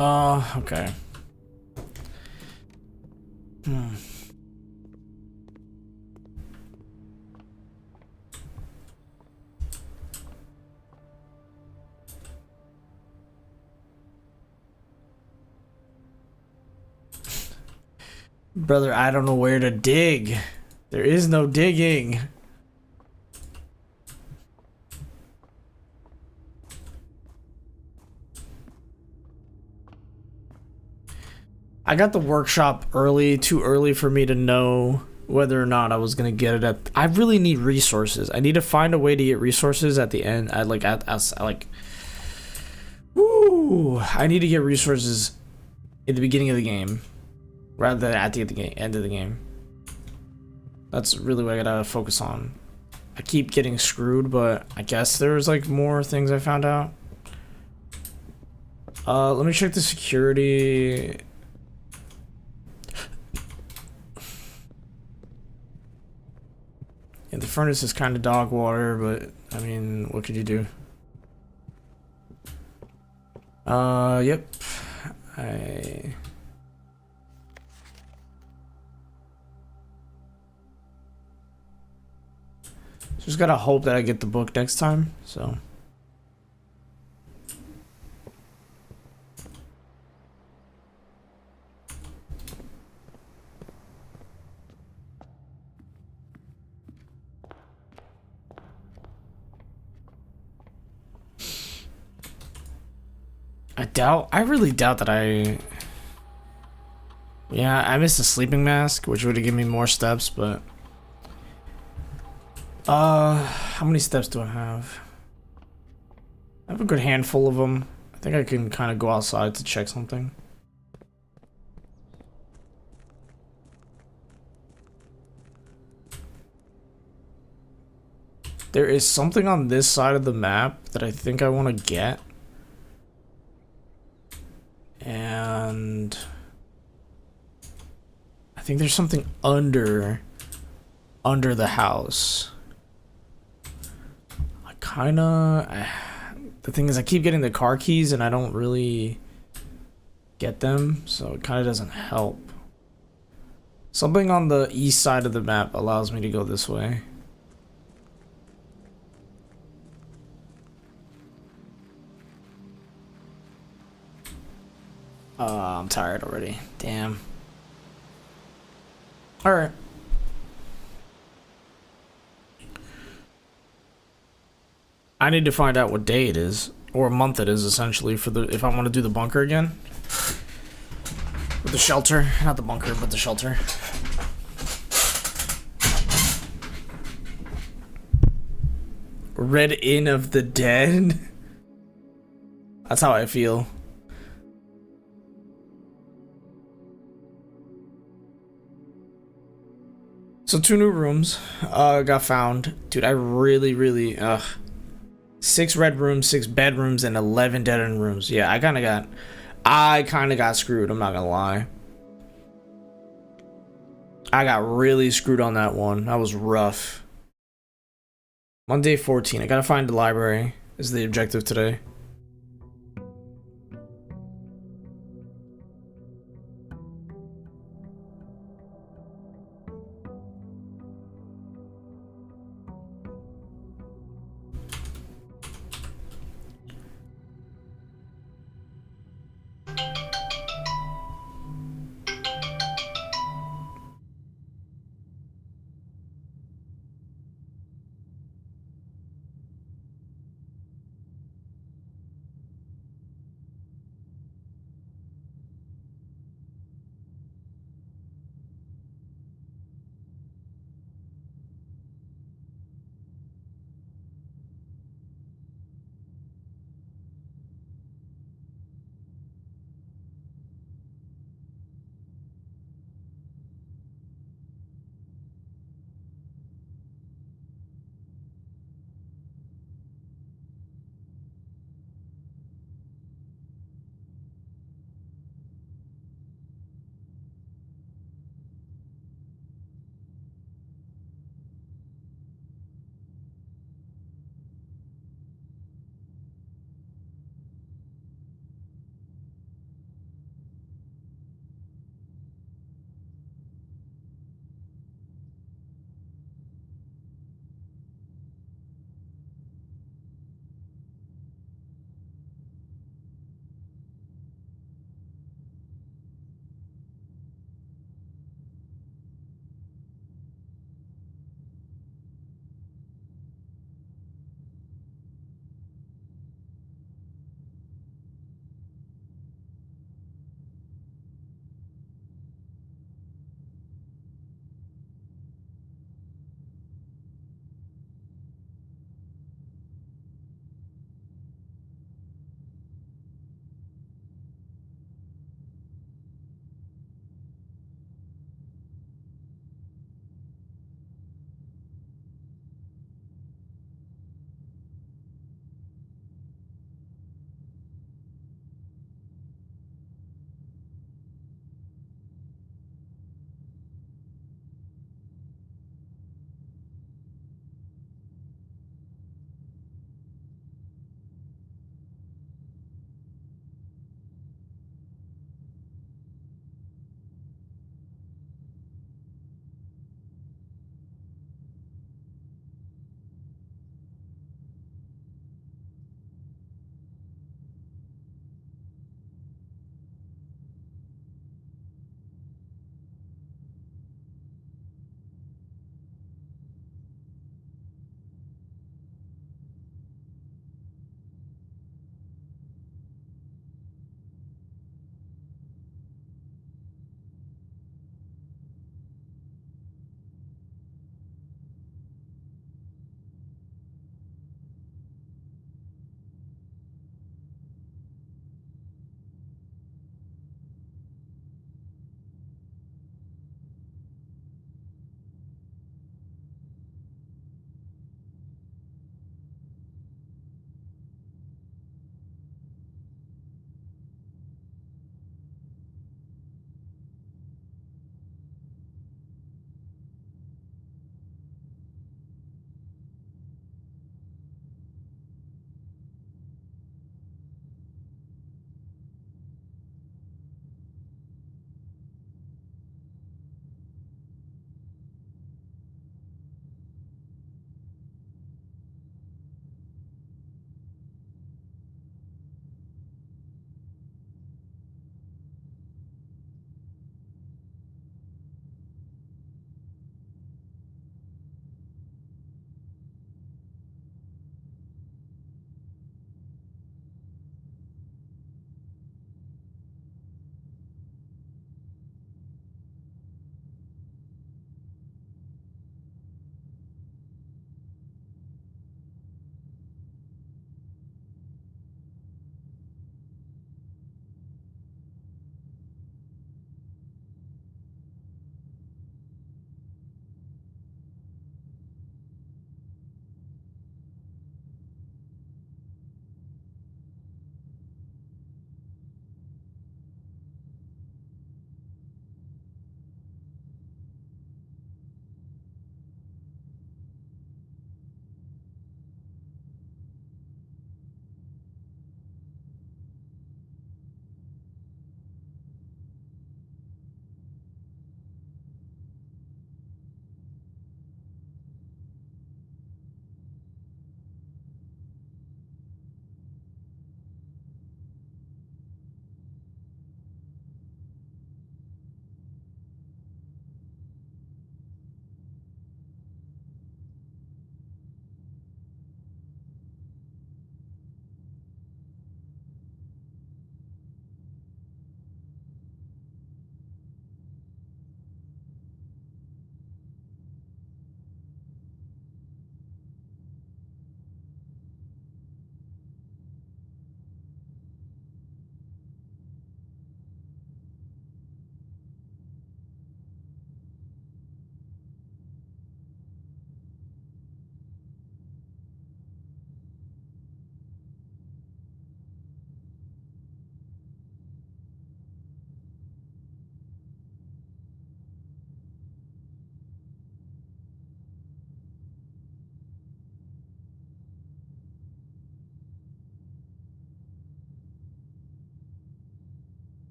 Okay. Hmm. Brother, I don't know where to dig. There is no digging. I got the workshop early, too early for me to know whether or not I was gonna get it at. I really need resources. I need to find a way to get resources at the end. Woo! I need to get resources at the beginning of the game, rather than at the end of the game. That's really what I gotta focus on. I keep getting screwed, but I guess there's like more things I found out. Let me check the security. Yeah, the furnace is kind of dog water, but I mean, what could you do? Yep. I just gotta hope that I get the book next time, so. I really doubt that yeah, I missed a sleeping mask, which would have given me more steps, but how many steps do I have? I have a good handful of them. I think I can kind of go outside to check something. There is something on this side of the map that I think I want to get. And I think there's something under the house. The thing is, I keep getting the car keys and I don't really get them, so it kind of doesn't help. Something on the east side of the map allows me to go this way. I'm tired already. Damn. Alright. I need to find out what day it is, or month it is, essentially, if I want to do the bunker again. With the shelter. Not the bunker, but the shelter. Red Inn of the Dead? That's how I feel. So 2 new rooms got found. Dude, I really 6 red rooms, 6 bedrooms, and 11 dead end rooms. Yeah, I kinda got screwed, I'm not gonna lie. I got really screwed on that one. That was rough. Monday 14. I gotta find the library is the objective today.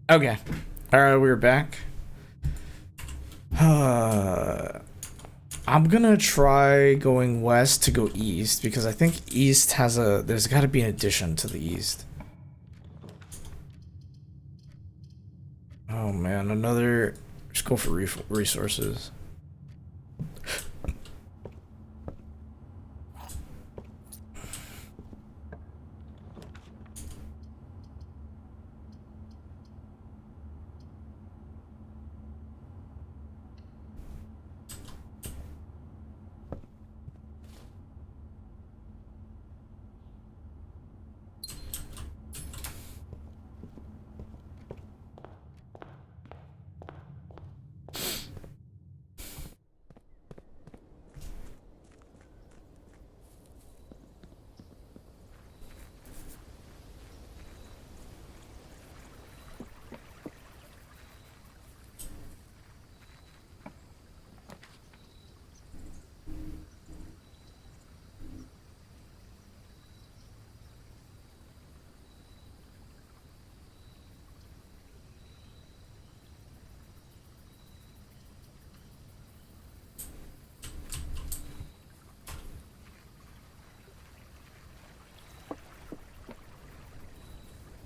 Okay. Alright, we're back. I'm gonna try going west to go east because I think east has a... There's gotta be an addition to the east. Oh man, another... Just go for resources.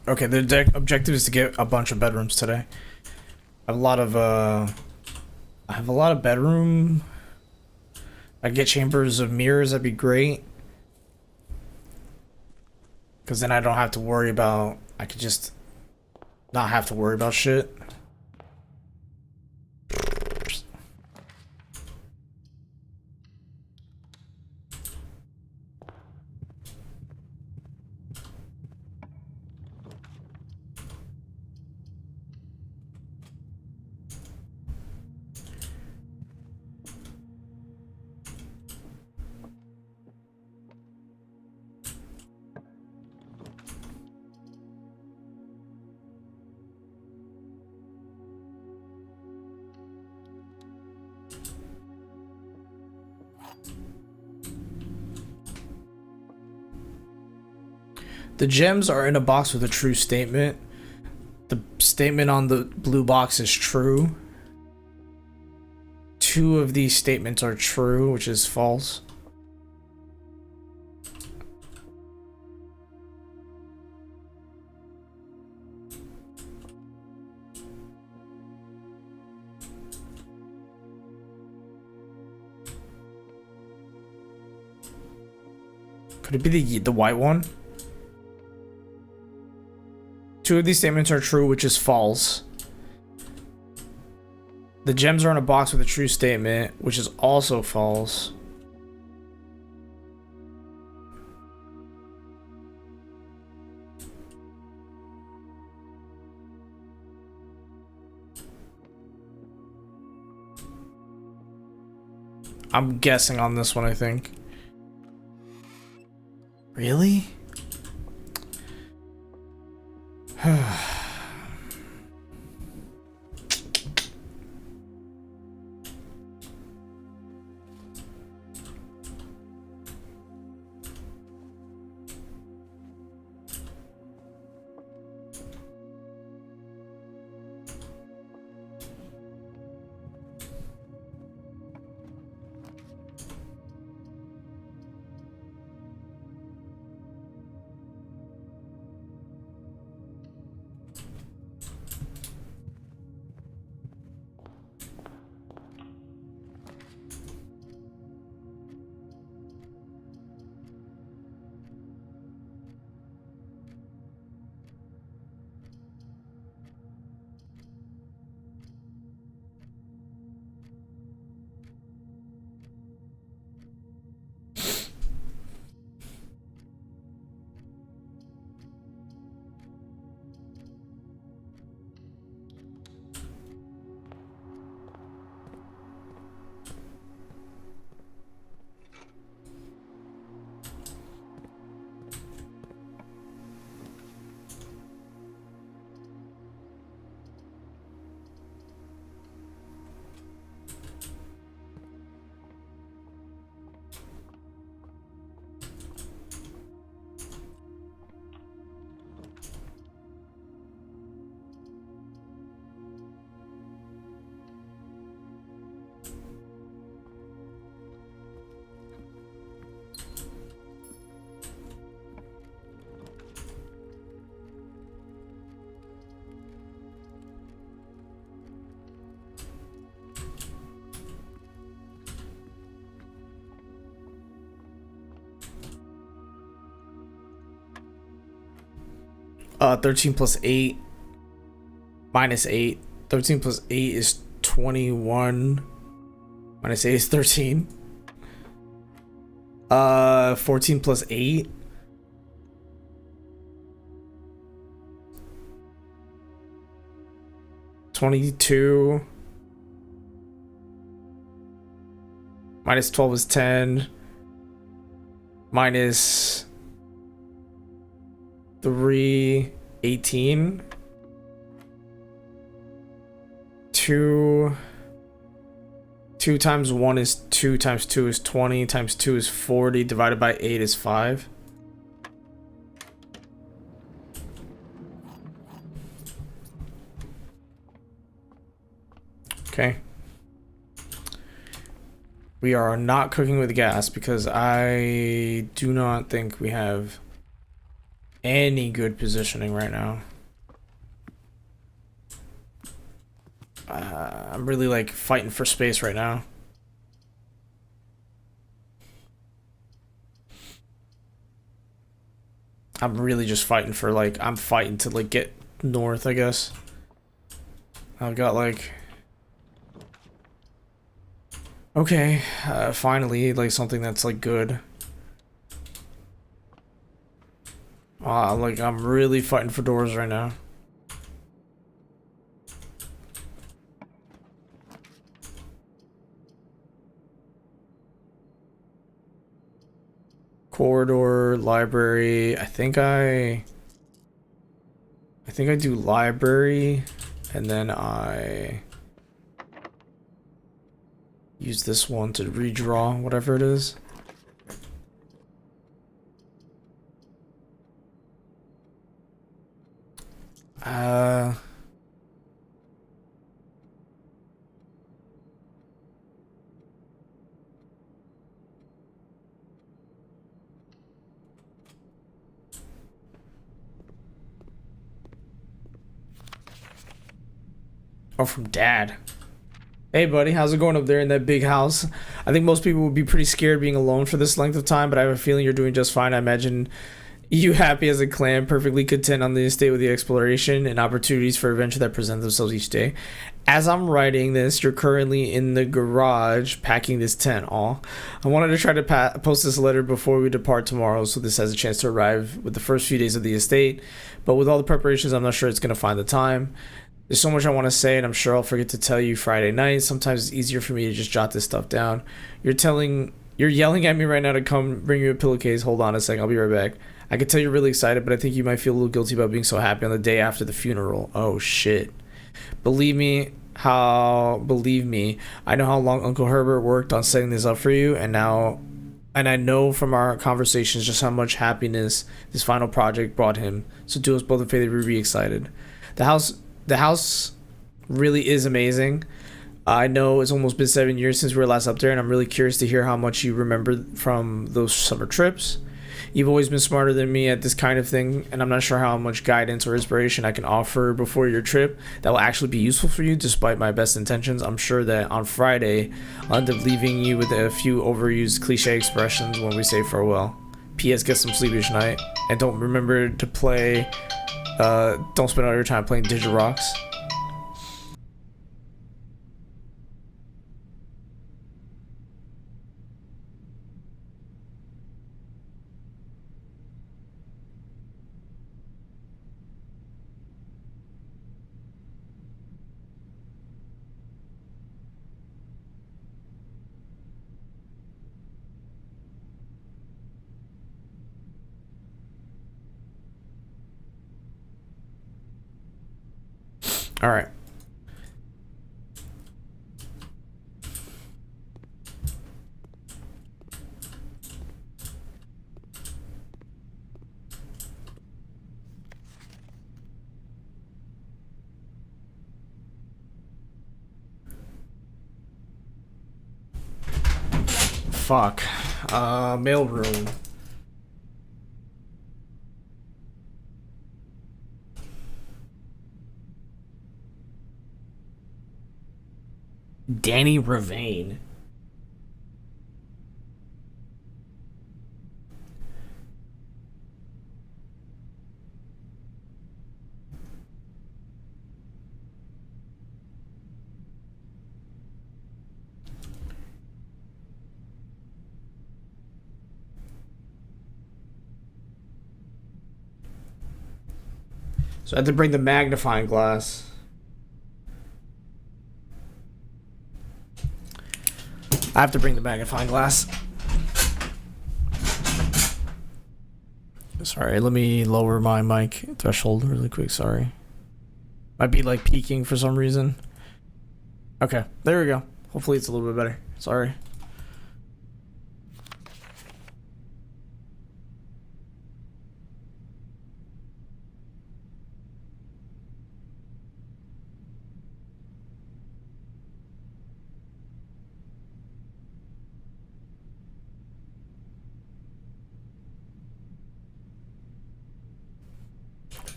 Okay, the objective is to get a bunch of bedrooms today. I have a lot of, I have a lot of bedroom. I get chambers of mirrors, that'd be great. Because then I don't have to worry about... I could just not have to worry about shit. The gems are in a box with a true statement. The statement on the blue box is true. 2 of these statements are true, which is false. Could it be the white one? 2 of these statements are true, which is false. The gems are in a box with a true statement, which is also false. I'm guessing on this one, I think. Really? 13 plus 8 minus 8. 13 plus 8 is 21. Minus 8 is 13. 14 plus 8. $22. Minus 12 is 10. Minus 3, 18. 2 times 1 is 2 times 2 is 20 times 2 is 40 divided by 8 is 5. Okay. We are not cooking with gas because I do not think we have any good positioning right now. I'm really like fighting for space right now. I'm really just fighting for like, I'm fighting to like get north, I guess. I've got like, okay, finally like something that's like good. Like I'm really fighting for doors right now. Corridor, library. I think I do library, and then I use this one to redraw whatever it is. Oh, from Dad. Hey buddy, how's it going up there in that big house? I think most people would be pretty scared being alone for this length of time, but I have a feeling you're doing just fine. I imagine you happy as a clan, perfectly content on the estate with the exploration and opportunities for adventure that present themselves each day. As I'm writing this, you're currently in the garage packing this tent. I wanted to try to post this letter before we depart tomorrow, so this has a chance to arrive with the first few days of the estate. But with all the preparations, I'm not sure it's going to find the time. There's so much I want to say, and I'm sure I'll forget to tell you Friday night. Sometimes it's easier for me to just jot this stuff down. You're yelling at me right now to come bring you a pillowcase. Hold on a sec, I'll be right back. I can tell you're really excited, but I think you might feel a little guilty about being so happy on the day after the funeral. Oh shit. Believe me, I know how long Uncle Herbert worked on setting this up for you, and I know from our conversations just how much happiness this final project brought him. So do us both a favor to be excited. The house really is amazing. I know it's almost been 7 years since we were last up there, and I'm really curious to hear how much you remember from those summer trips. You've always been smarter than me at this kind of thing, and I'm not sure how much guidance or inspiration I can offer before your trip that will actually be useful for you, despite my best intentions. I'm sure that on Friday, I'll end up leaving you with a few overused cliche expressions when we say farewell. P.S. Get some sleep each night, and don't remember to play... don't spend all your time playing Digirox. All right. Fuck. Mailroom. Danny Ravane. So I had to bring the magnifying glass. I have to bring the magnifying glass. Sorry, let me lower my mic threshold really quick. Sorry. Might be like peaking for some reason. Okay, there we go. Hopefully it's a little bit better. Sorry.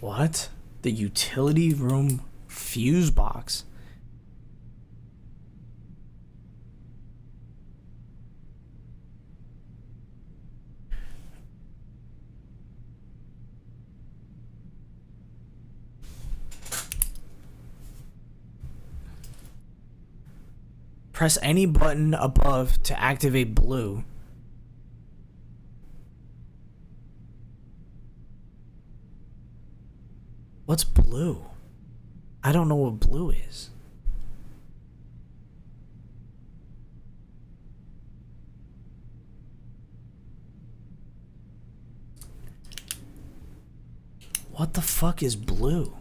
What? The utility room fuse box? Press any button above to activate blue. What's blue? I don't know what blue is. What the fuck is blue?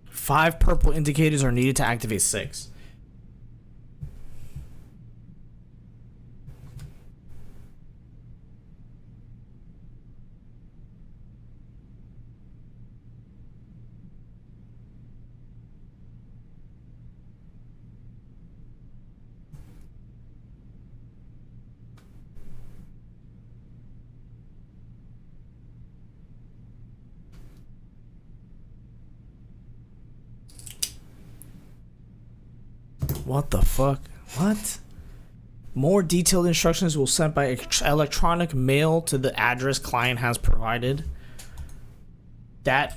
Five purple indicators are needed to activate 6. What the fuck? What? More detailed instructions will sent by electronic mail to the address client has provided. That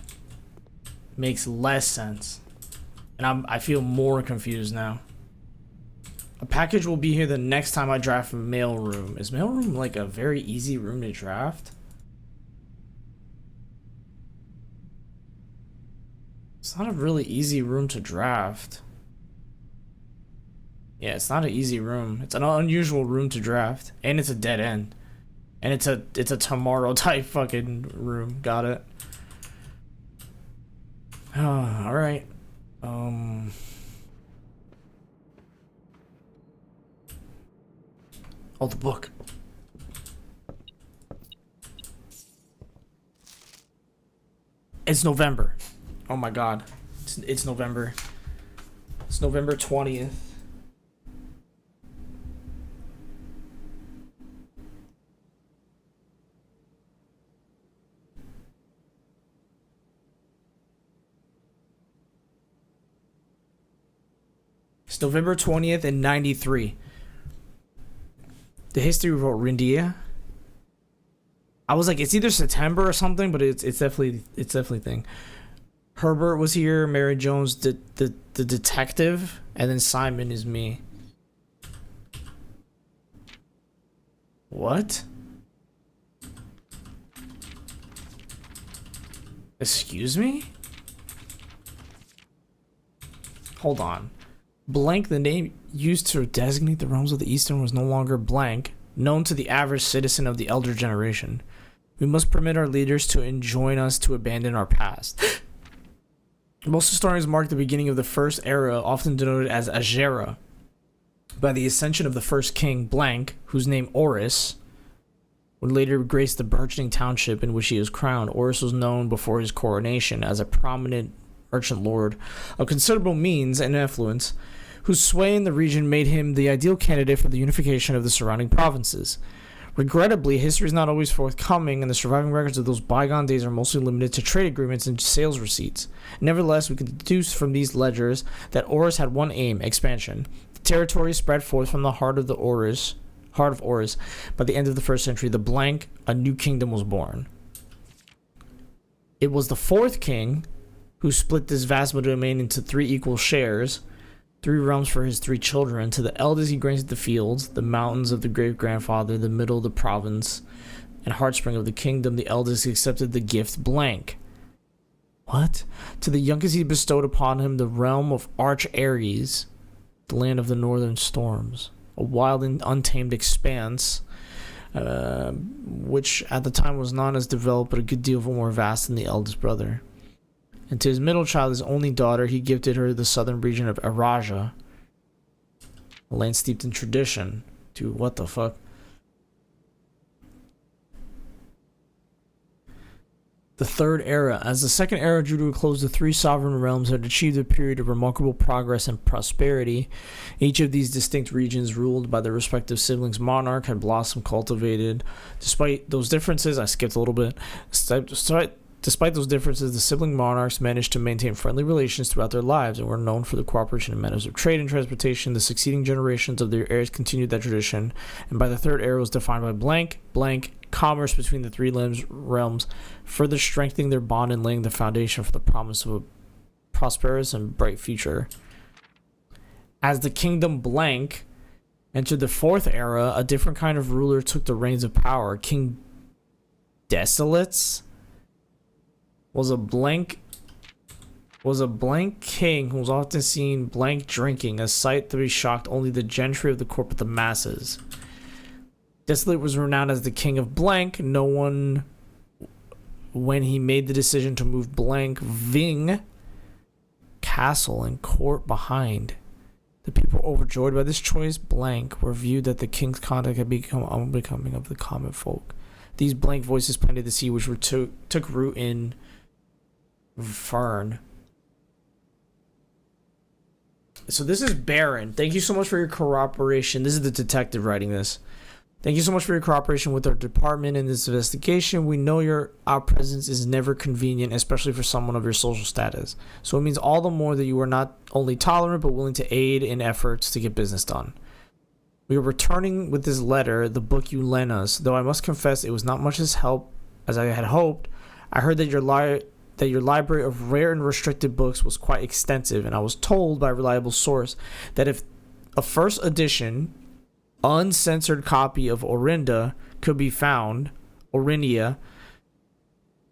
makes less sense. And I feel more confused now. A package will be here the next time I draft a mailroom. Is mailroom like a very easy room to draft? It's not a really easy room to draft. Yeah, it's not an easy room. It's an unusual room to draft, and it's a dead end, and it's a tomorrow type fucking room. Got it. Oh, all right. Oh, the book. It's November. Oh my god, it's November. It's November 20th. It's November 20th in 93. The history of Rindia. I was like, it's either September or something, but it's definitely thing. Herbert was here, Mary Jones, the detective, and then Simon is me. What? Excuse me? Hold on. Blank, the name used to designate the realms of the Eastern, was no longer blank, known to the average citizen of the elder generation. We must permit our leaders to enjoin us to abandon our past. Most historians mark the beginning of the first era, often denoted as Agera, by the ascension of the first king, Blank, whose name Oris would later grace the burgeoning township in which he was crowned. Oris was known before his coronation as a prominent merchant lord of considerable means and influence, whose sway in the region made him the ideal candidate for the unification of the surrounding provinces. Regrettably, history is not always forthcoming, and the surviving records of those bygone days are mostly limited to trade agreements and sales receipts. Nevertheless, we can deduce from these ledgers that Oris had one aim: expansion. The territory spread forth from the heart of Oris. By the end of the first century, the Blank, a new kingdom was born. It was the fourth king who split this vast domain into 3 equal shares, 3 realms for his 3 children. To the eldest he granted the fields, the mountains of the great-grandfather, the middle, the province, and heartspring of the kingdom. The eldest accepted the gift Blank. What? To the youngest he bestowed upon him the realm of Arch Ares, the land of the northern storms, a wild and untamed expanse, which at the time was not as developed but a good deal more vast than the eldest brother. And to his middle child, his only daughter, he gifted her the southern region of Araja, a land steeped in tradition. Dude, what the fuck? The third era. As the second era drew to a close, the 3 sovereign realms had achieved a period of remarkable progress and prosperity. Each of these distinct regions, ruled by their respective siblings monarch, had blossomed, cultivated. Despite those differences, I skipped a little bit. Despite those differences, the sibling monarchs managed to maintain friendly relations throughout their lives and were known for their cooperation in matters of trade and transportation. The succeeding generations of their heirs continued that tradition, and by the third era was defined by blank commerce between the 3 realms, further strengthening their bond and laying the foundation for the promise of a prosperous and bright future. As the kingdom Blank entered the 4th era, a different kind of ruler took the reins of power. King Desolates was a blank king who was often seen blank drinking, a sight that shocked only the gentry of the court but the masses. Desolate was renowned as the king of blank. No one, when he made the decision to move blank Ving castle and court behind. The people overjoyed by this choice. Blank were viewed that the king's conduct had become unbecoming of the common folk. These blank voices planted the seed which took root in Fern. So this is Baron. Thank you so much for your cooperation. This is the detective writing this. Thank you so much for your cooperation with our department in this investigation. We know our presence is never convenient, especially for someone of your social status. So it means all the more that you are not only tolerant, but willing to aid in efforts to get business done. We are returning with this letter, the book you lent us, though I must confess it was not much as help as I had hoped. I heard that your library of rare and restricted books was quite extensive, and I was told by a reliable source that if a first edition uncensored copy of Orinda could be found, Orinia,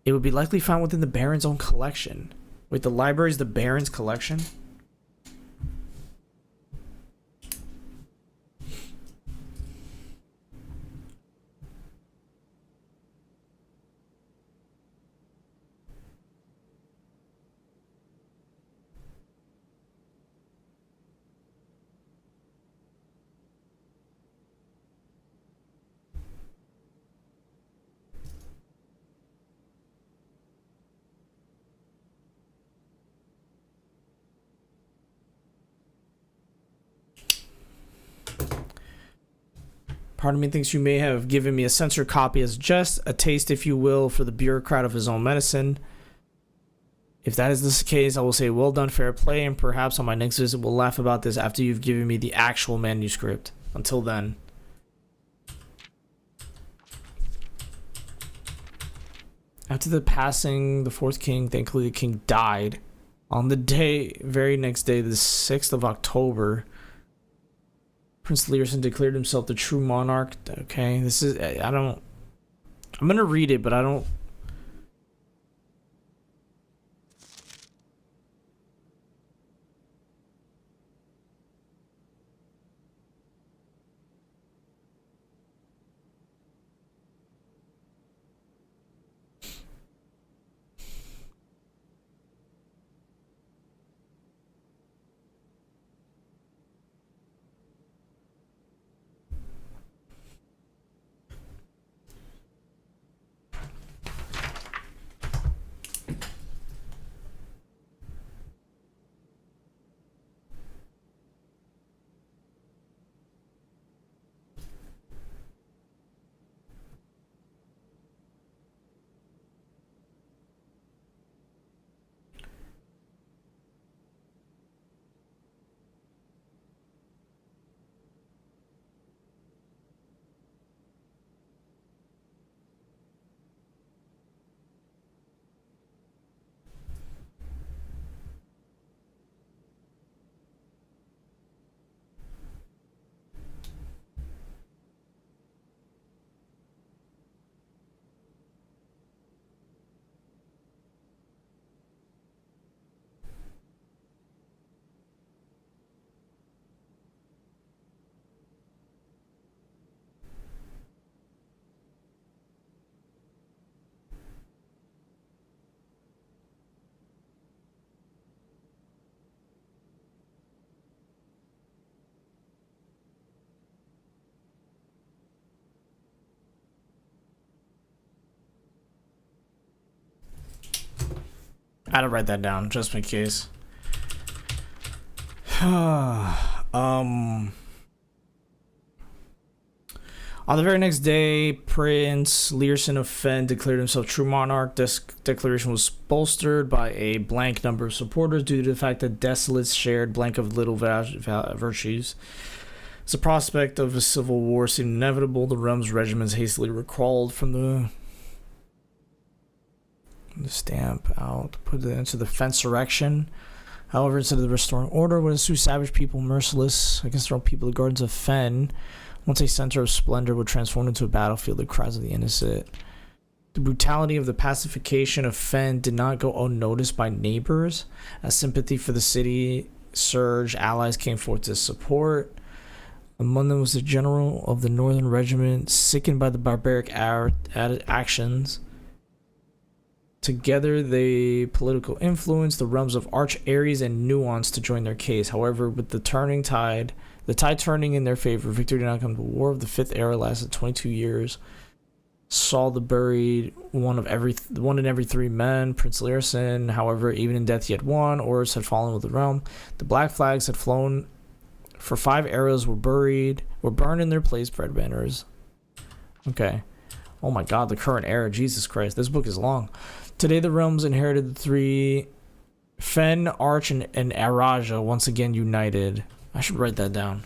it would be likely found within the Baron's own collection. Wait, the library is the Baron's collection? Part of me thinks you may have given me a censored copy as just a taste, if you will, for the bureaucrat of his own medicine. If that is the case, I will say well done, fair play, and perhaps on my next visit we'll laugh about this after you've given me the actual manuscript. Until then. After the passing, the fourth king, thankfully the king died. On the very next day, the 6th of October, Prince Learson declared himself the true monarch. Okay, this is, I'm gonna read it, but I don't. I had to write that down just in case. On the very next day, Prince Learson of Fen declared himself true monarch. This declaration was bolstered by a blank number of supporters due to the fact that Desolates shared blank of little virtues. As the prospect of a civil war seemed inevitable, the realm's regiments hastily recalled from the stamp out, put it into the Fensurrection. However, instead of restoring order, would ensue savage people merciless against their own people. The gardens of Fen, once a center of splendor, would transform into a battlefield. The cries of the innocent. The brutality of the pacification of Fen did not go unnoticed by neighbors. As sympathy for the city surged, allies came forth to support. Among them was the general of the Northern Regiment, sickened by the barbaric actions. Together, they political influence the realms of Arch, Ares, and Nuance to join their case. However, with the tide turning in their favor, victory did not come. The War of the Fifth Era lasted 22 years. Saul the buried one in every 3 men. Prince Learson, however, even in death, he had won. Oris had fallen with the realm. The black flags had flown. For 5 eras were burned in their place. Bread banners. Okay. Oh my God, the current era. Jesus Christ, this book is long. Today, the realms inherited the 3 Fen, Arch, and Araja once again united. I should write that down.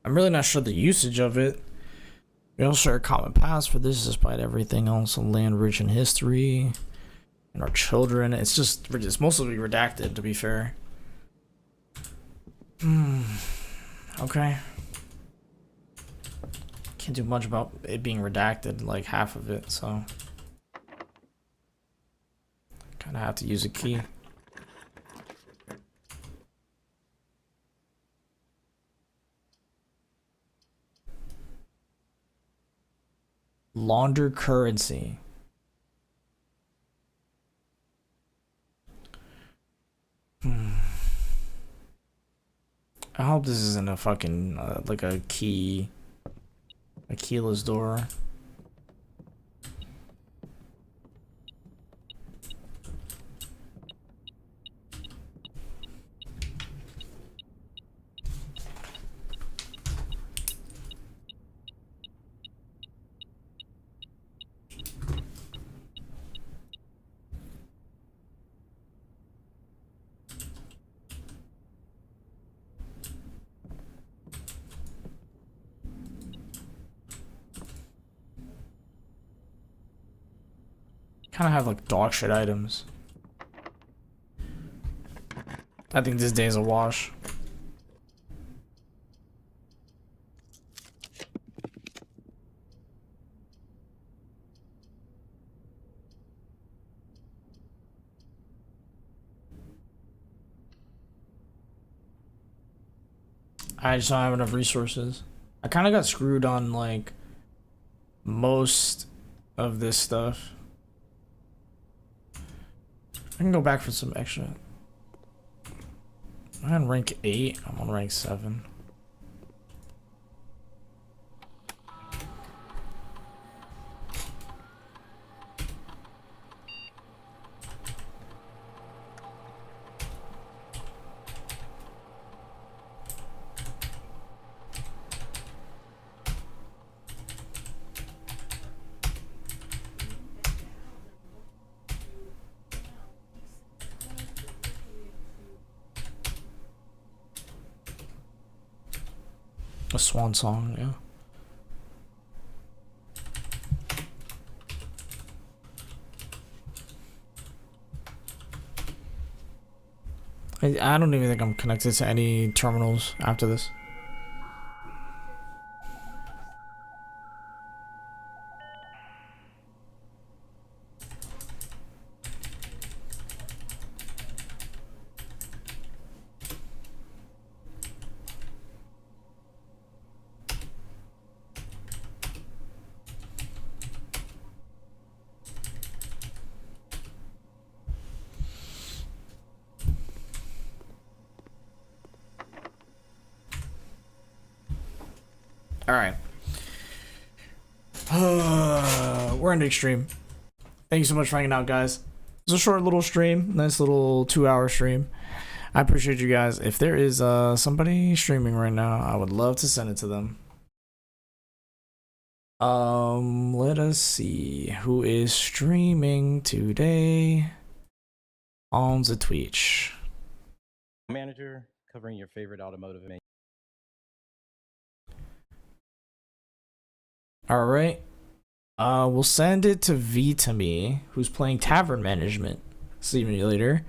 I'm really not sure the usage of it. We all share a common past for this, despite everything else. A land rich in history and our children. It's mostly redacted, to be fair. Okay. Can't do much about it being redacted, like half of it, so kind of have to use a key. Launder currency. I hope this isn't a fucking like a keyless door. Kind of have like dog shit items. I think this day is a wash. I just don't have enough resources. I kind of got screwed on like most of this stuff. I can go back for some extra. I'm on rank 8. I'm on rank 7. A swan song, yeah. I don't even think I'm connected to any terminals after this. Alright. We're ending stream. Thank you so much for hanging out, guys. It's a short little stream. Nice little 2-hour stream. I appreciate you guys. If there is somebody streaming right now, I would love to send it to them. Let us see who is streaming today on the Twitch. Manager covering your favorite automotive. All right. We'll send it to Vitami, who's playing Tavern Management Simulator.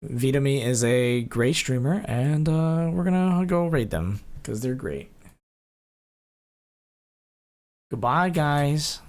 Vitami is a great streamer, and we're gonna go raid them because they're great. Goodbye, guys.